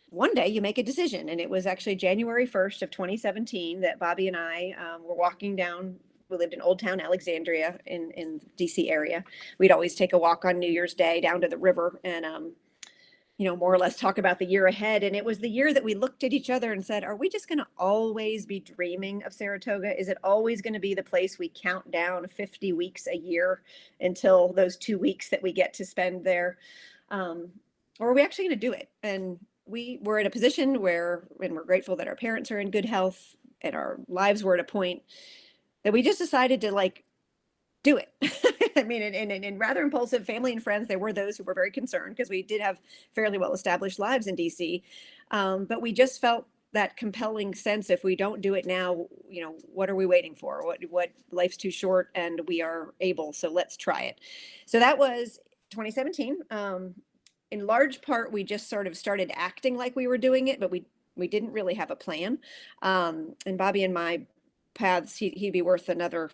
one day you make a decision. And it was actually January 1st of 2017 that Bobby and I were walking down. We lived in Old Town Alexandria in DC area. We'd always take a walk on New Year's Day down to the river and more or less talk about the year ahead. And it was the year that we looked at each other and said, are we just going to always be dreaming of Saratoga? Is it always going to be the place we count down 50 weeks a year until those 2 weeks that we get to spend there? Or are we actually going to do it? And we were in a position where, and we're grateful that our parents are in good health and our lives were at a point that we just decided to do it. I mean, in rather impulsive family and friends, there were those who were very concerned because we did have fairly well-established lives in DC. But we just felt that compelling sense, if we don't do it now, what are we waiting for? What life's too short and we are able, so let's try it. So that was 2017. In large part, we just sort of started acting like we were doing it, but we didn't really have a plan. And Bobby and my paths, he'd be worth another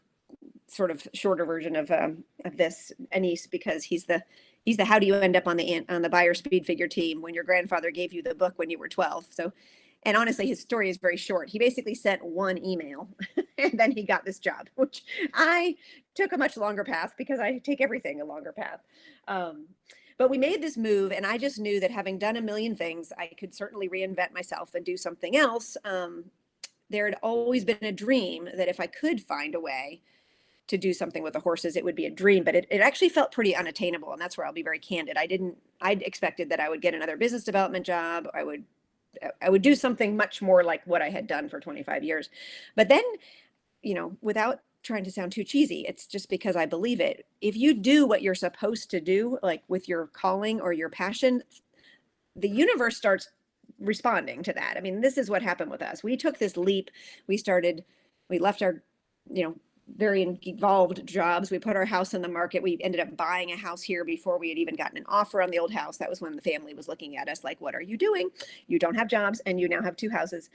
sort of shorter version of this, Anise, because he's the how do you end up on the buyer speed figure team when your grandfather gave you the book when you were 12. So, and honestly, his story is very short. He basically sent one email and then he got this job, which I took a much longer path because I take everything a longer path. But we made this move, and I just knew that having done a million things, I could certainly reinvent myself and do something else. There had always been a dream that if I could find a way to do something with the horses, it would be a dream, but it actually felt pretty unattainable. And that's where I'll be very candid. I'd expected that I would get another business development job. I would do something much more like what I had done for 25 years. But then, without trying to sound too cheesy, it's just because I believe it. If you do what you're supposed to do, like with your calling or your passion, the universe starts responding to that. I mean, this is what happened with us. We took this leap. We left our, very involved jobs. We put our house on the market. We ended up buying a house here before we had even gotten an offer on the old house. That was when the family was looking at us like, what are you doing? You don't have jobs and you now have 2 houses.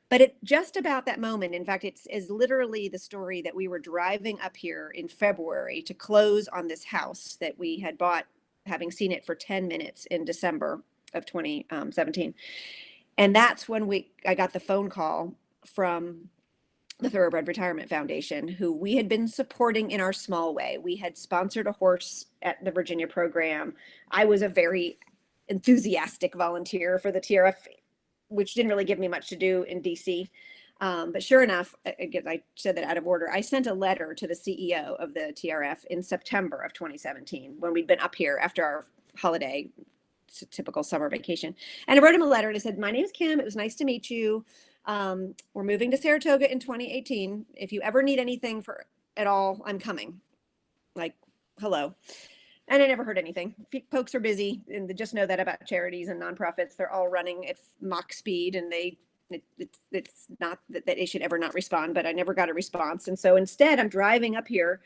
But at just about that moment, in fact, it's literally the story that we were driving up here in February to close on this house that we had bought, having seen it for 10 minutes in December of 2017. And that's when I got the phone call from the Thoroughbred Retirement Foundation, who we had been supporting in our small way. We had sponsored a horse at the Virginia program. I was a very enthusiastic volunteer for the TRF, which didn't really give me much to do in DC. But sure enough, again, I said that out of order. I sent a letter to the CEO of the TRF in September of 2017, when we'd been up here after our holiday, typical summer vacation. And I wrote him a letter and I said, my name is Kim. It was nice to meet you. We're moving to Saratoga in 2018. If you ever need anything at all, I'm coming. Like, hello. And I never heard anything. Folks are busy, and just know that about charities and nonprofits. They're all running at Mach speed, and it's not that they should ever not respond, but I never got a response. And so instead, I'm driving up here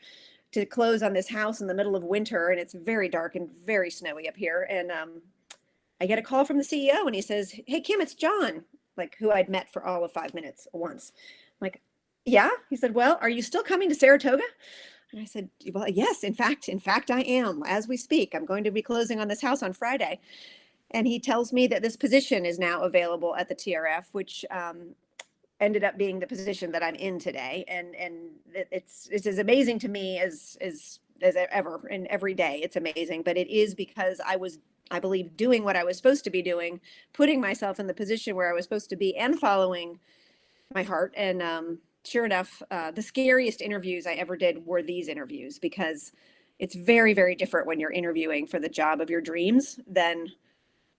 to close on this house in the middle of winter, and it's very dark and very snowy up here. And I get a call from the CEO, and he says, hey, Kim, it's John, like, who I'd met for all of 5 minutes once. I'm like, yeah. He said, well, are you still coming to Saratoga? And I said, well, yes, in fact, I am. As we speak, I'm going to be closing on this house on Friday. And he tells me that this position is now available at the TRF, which ended up being the position that I'm in today. And it's as amazing to me as ever, and every day it's amazing. But it is because I believe, doing what I was supposed to be doing, putting myself in the position where I was supposed to be, and following my heart. And sure enough, the scariest interviews I ever did were these interviews, because it's very, very different when you're interviewing for the job of your dreams than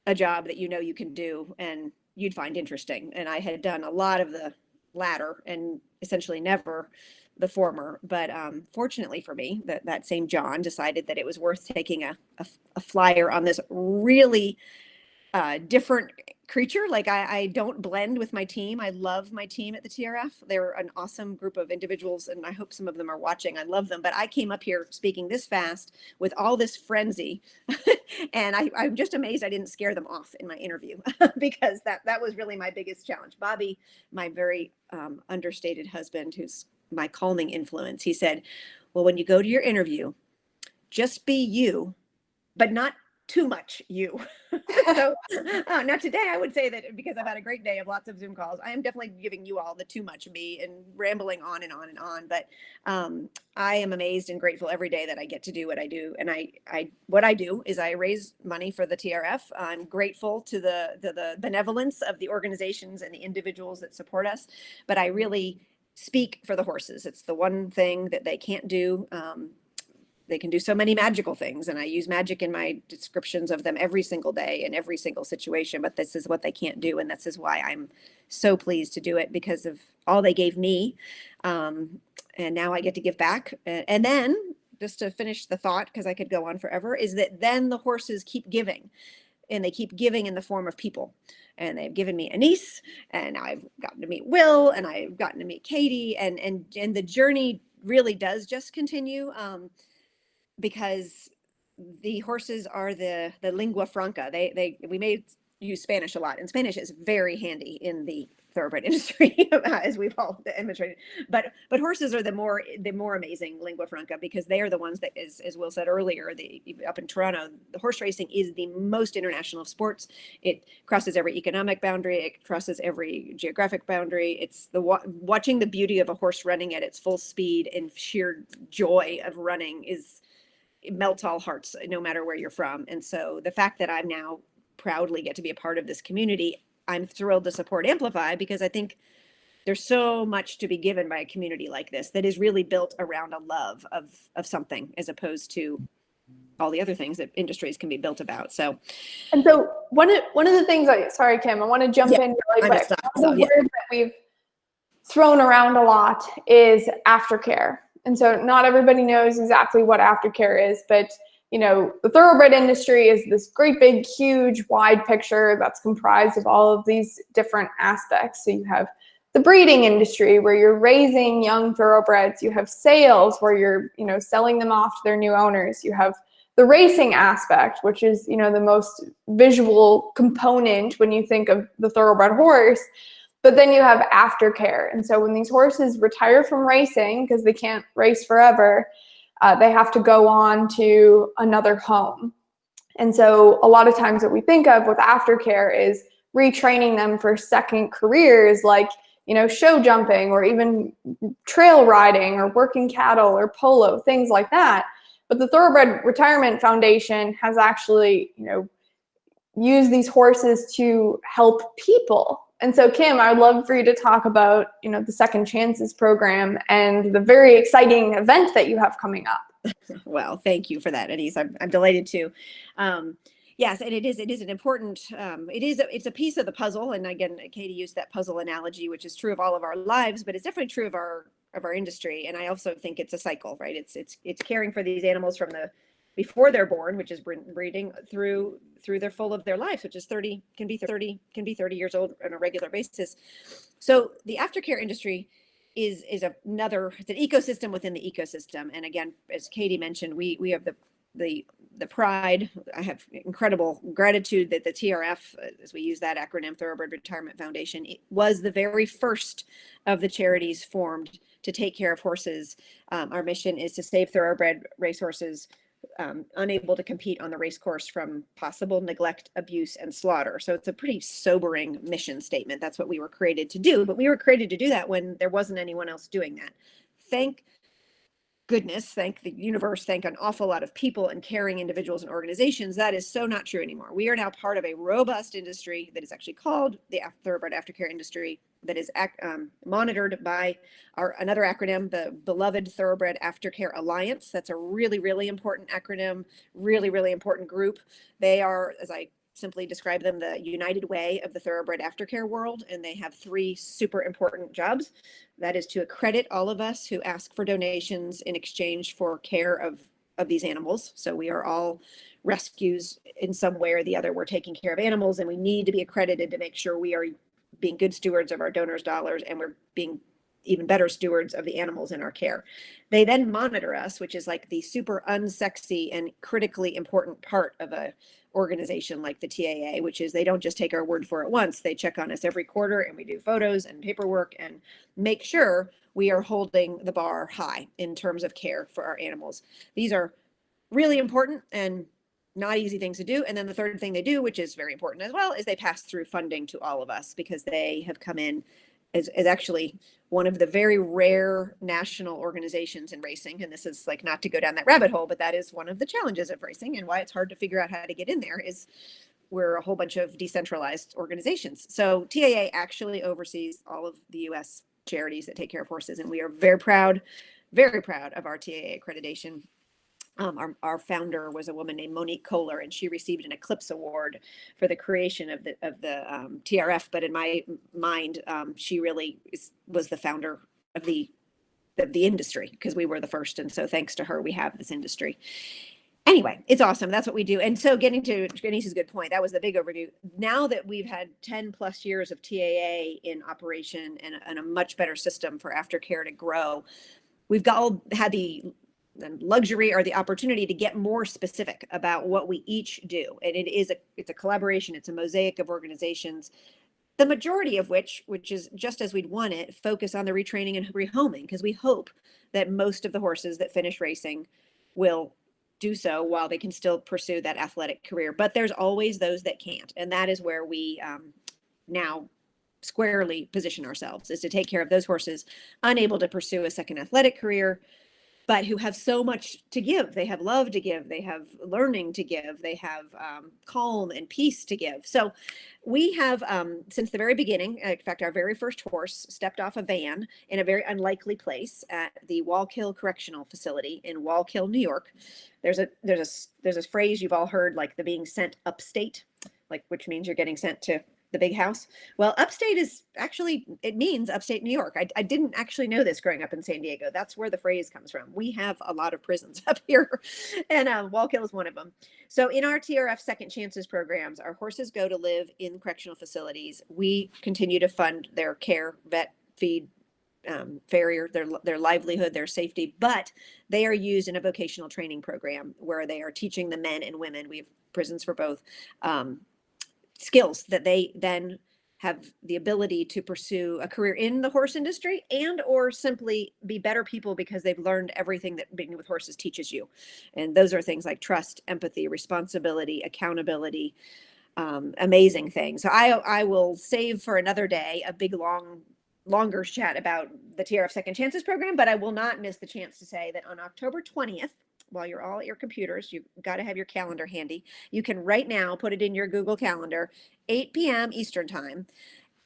a job that you can do and you'd find interesting. And I had done a lot of the latter and essentially never the former. But fortunately for me, that same John decided that it was worth taking a flyer on this really different creature. Like, I don't blend with my team. I love my team at the TRF. They're an awesome group of individuals, and I hope some of them are watching. I love them. But I came up here speaking this fast with all this frenzy, and I'm just amazed I didn't scare them off in my interview, because that was really my biggest challenge. Bobby, my very understated husband, who's my calming influence, he said, well, when you go to your interview, just be you, but not too much you. So now today I would say that, because I've had a great day of lots of Zoom calls, I am definitely giving you all the too much me and rambling on and on and on. But I am amazed and grateful every day that I get to do what I do. And what I do is I raise money for the TRF. I'm grateful to the benevolence of the organizations and the individuals that support us. But I really speak for the horses. It's the one thing that they can't do. They can do so many magical things, and I use magic in my descriptions of them every single day in every single situation, but this is what they can't do. And this is why I'm so pleased to do it, because of all they gave me. And now I get to give back. And then, just to finish the thought, because I could go on forever, is that then the horses keep giving, and they keep giving in the form of people. And they've given me a niece, and I've gotten to meet Will, and I've gotten to meet Katie, and the journey really does just continue. Because the horses are the lingua franca. We may use Spanish a lot, and Spanish is very handy in the thoroughbred industry, as we've all demonstrated. But horses are the more amazing lingua franca, because they are the ones that, as Will said earlier, up in Toronto, the horse racing is the most international of sports. It crosses every economic boundary. It crosses every geographic boundary. It's watching the beauty of a horse running at its full speed and sheer joy of running it melts all hearts, no matter where you're from. And so the fact that I'm now proudly get to be a part of this community, I'm thrilled to support Amplify, because I think there's so much to be given by a community like this that is really built around a love of something, as opposed to all the other things that industries can be built about. So
one of the things sorry, Kim, I want to jump in really quick. The word that we've thrown around a lot is aftercare. And so not everybody knows exactly what aftercare is, but you know, the thoroughbred industry is this great big huge wide picture that's comprised of all of these different aspects. So you have the breeding industry where you're raising young thoroughbreds, you have sales where you're, you know, selling them off to their new owners, you have the racing aspect, which is, you know, the most visual component when you think of the thoroughbred horse. But then you have aftercare. And so when these horses retire from racing, because they can't race forever, they have to go on to another home. And so a lot of times what we think of with aftercare is retraining them for second careers, like, you know, show jumping or even trail riding or working cattle or polo, things like that. But the Thoroughbred Retirement Foundation has actually, you know, used these horses to help people. And so, Kim, I'd love for you to talk about, you know, the Second Chances program and the very exciting event that you have coming up.
Well, thank you for that, Anise. I'm delighted to. Yes, and it is an important, it's a piece of the puzzle. And again, Katie used that puzzle analogy, which is true of all of our lives, but it's definitely true of our industry. And I also think it's a cycle, right? It's caring for these animals from before they're born, which is breeding through their full of their lives, which is 30 years old on a regular basis. So the aftercare industry is it's an ecosystem within the ecosystem. And again, as Katie mentioned, we have the pride. I have incredible gratitude that the TRF, as we use that acronym, Thoroughbred Retirement Foundation, it was the very first of the charities formed to take care of horses. Our mission is to save thoroughbred racehorses unable to compete on the race course from possible neglect, abuse, and slaughter. So it's a pretty sobering mission statement. That's what we were created to do, but we were created to do that when there wasn't anyone else doing that. Thank goodness, thank the universe, thank an awful lot of people and caring individuals and organizations. That is so not true anymore. We are now part of a robust industry that is actually called the Thoroughbred Aftercare industry, that is monitored by another acronym, the beloved Thoroughbred Aftercare Alliance. That's a really, really important acronym, really, really important group. They are, as I simply describe them, the United Way of the thoroughbred aftercare world, and they have 3 super important jobs. That is to accredit all of us who ask for donations in exchange for care of these animals. So we are all rescues in some way or the other. We're taking care of animals, and we need to be accredited to make sure we are being good stewards of our donors' dollars, and we're being even better stewards of the animals in our care. They then monitor us, which is like the super unsexy and critically important part of a organization like the TAA, which is they don't just take our word for it once. They check on us every quarter, and we do photos and paperwork and make sure we are holding the bar high in terms of care for our animals. These are really important and not easy things to do. And then the third thing they do, which is very important as well, is they pass through funding to all of us, because they have come in as actually one of the very rare national organizations in racing. And this is like, not to go down that rabbit hole, but that is one of the challenges of racing and why it's hard to figure out how to get in there, is we're a whole bunch of decentralized organizations. So TAA actually oversees all of the US charities that take care of horses. And we are very proud of our TAA accreditation. Our founder was a woman named Monique Kohler, and she received an Eclipse Award for the creation of the TRF. But in my mind, she really was the founder of the industry, because we were the first. And so thanks to her, we have this industry. Anyway, it's awesome. That's what we do. And so getting to Janice's good point, that was the big overview. Now that we've had 10 plus years of TAA in operation and a much better system for aftercare to grow, we've all had the luxury or the opportunity to get more specific about what we each do. And it's a collaboration. It's a mosaic of organizations, the majority of which is just as we'd want it, focus on the retraining and rehoming, because we hope that most of the horses that finish racing will do so while they can still pursue that athletic career. But there's always those that can't. And that is where we now squarely position ourselves, is to take care of those horses unable to pursue a second athletic career, but who have so much to give. They have love to give. They have learning to give. They have calm and peace to give. So we have, since the very beginning, in fact, our very first horse stepped off a van in a very unlikely place at the Wallkill Correctional Facility in Wallkill, New York. There's a phrase you've all heard, like the being sent upstate, like, which means you're getting sent to the big house. Well, upstate is actually, it means upstate New York. I didn't actually know this growing up in San Diego. That's where the phrase comes from. We have a lot of prisons up here, and Wallkill is one of them. So in our TRF Second Chances programs, our horses go to live in correctional facilities. We continue to fund their care, vet, feed, farrier, their livelihood, their safety, but they are used in a vocational training program where they are teaching the men and women, we have prisons for both, skills that they then have the ability to pursue a career in the horse industry and or simply be better people because they've learned everything that being with horses teaches you. And those are things like trust, empathy, responsibility, accountability, amazing things. So I will save for another day a big longer chat about the TRF Second Chances program, but I will not miss the chance to say that on October 20th, while you're all at your computers, you've got to have your calendar handy. You can right now put it in your Google Calendar, 8 p.m. Eastern Time.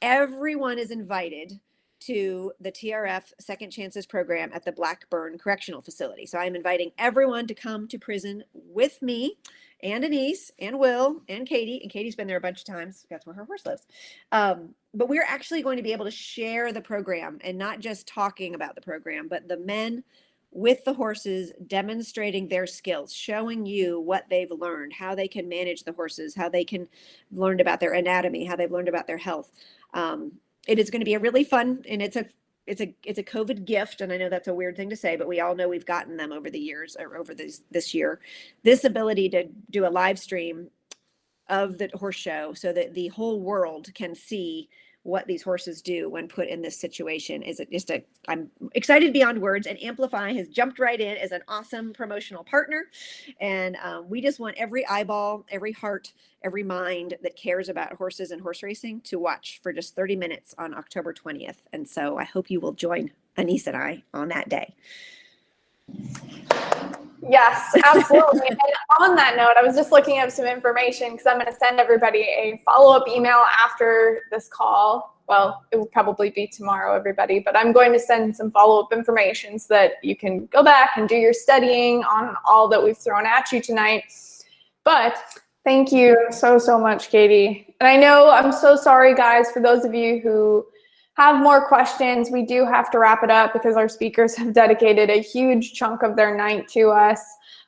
Everyone is invited to the TRF Second Chances program at the Blackburn Correctional Facility. So I'm inviting everyone to come to prison with me and Denise and Will and Katie. And Katie's been there a bunch of times. That's where her horse lives. But we're actually going to be able to share the program and not just talking about the program, but the men with the horses demonstrating their skills, showing you what they've learned, how they can manage the horses, how they can learn about their anatomy, how they've learned about their health. It is going to be a really fun, and it's a COVID gift. And I know that's a weird thing to say, but we all know we've gotten them over the years or over this year, this ability to do a live stream of the horse show so that the whole world can see what these horses do when put in this situation. I'm excited beyond words, and Amplify has jumped right in as an awesome promotional partner. And we just want every eyeball, every heart, every mind that cares about horses and horse racing to watch for just 30 minutes on October 20th. And so I hope you will join Anise and I on that day.
Yes, absolutely. And on that note, I was just looking up some information because I'm going to send everybody a follow-up email after this call. Well, it will probably be tomorrow, everybody, but I'm going to send some follow-up information so that you can go back and do your studying on all that we've thrown at you tonight. But thank you so much, Katie. And I know I'm so sorry, guys, for those of you who have more questions. We do have to wrap it up because our speakers have dedicated a huge chunk of their night to us.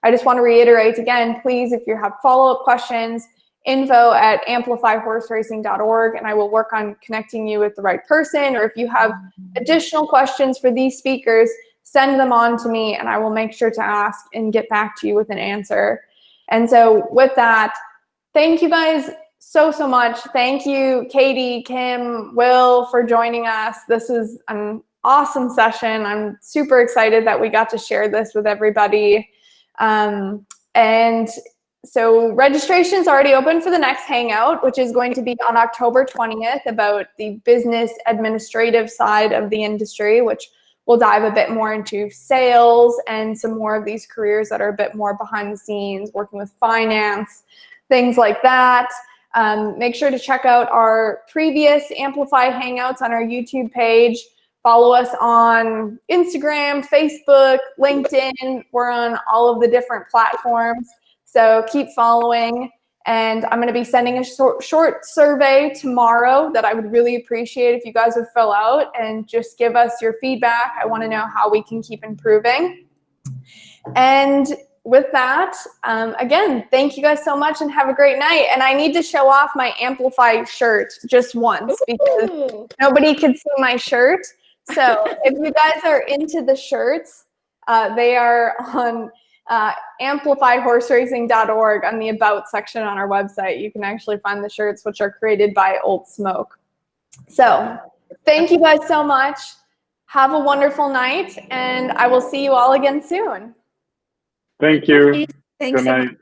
I just want to reiterate again, please, if you have follow-up questions, info@amplifyhorseracing.org, and I will work on connecting you with the right person. Or if you have additional questions for these speakers, send them on to me and I will make sure to ask and get back to you with an answer. And so with that, thank you guys so much. Thank you, Katie, Kim, Will, for joining us. This is an awesome session. I'm super excited that we got to share this with everybody. And so registration's already open for the next Hangout, which is going to be on October 20th about the business administrative side of the industry, which we'll dive a bit more into sales and some more of these careers that are a bit more behind the scenes, working with finance, things like that. Make sure to check out our previous Amplify Hangouts on our YouTube page. Follow us on Instagram, Facebook, LinkedIn. We're on all of the different platforms. So keep following. And I'm going to be sending a short survey tomorrow that I would really appreciate if you guys would fill out and just give us your feedback. I want to know how we can keep improving. And with that, again, thank you guys so much and have a great night. And I need to show off my Amplify shirt just once because nobody could see my shirt. So if you guys are into the shirts, they are on amplifyhorseracing.org on the About section on our website. You can actually find the shirts, which are created by Old Smoke. So thank you guys so much. Have a wonderful night, and I will see you all again soon.
Thank you.
Thanks
Good
so
night.
much.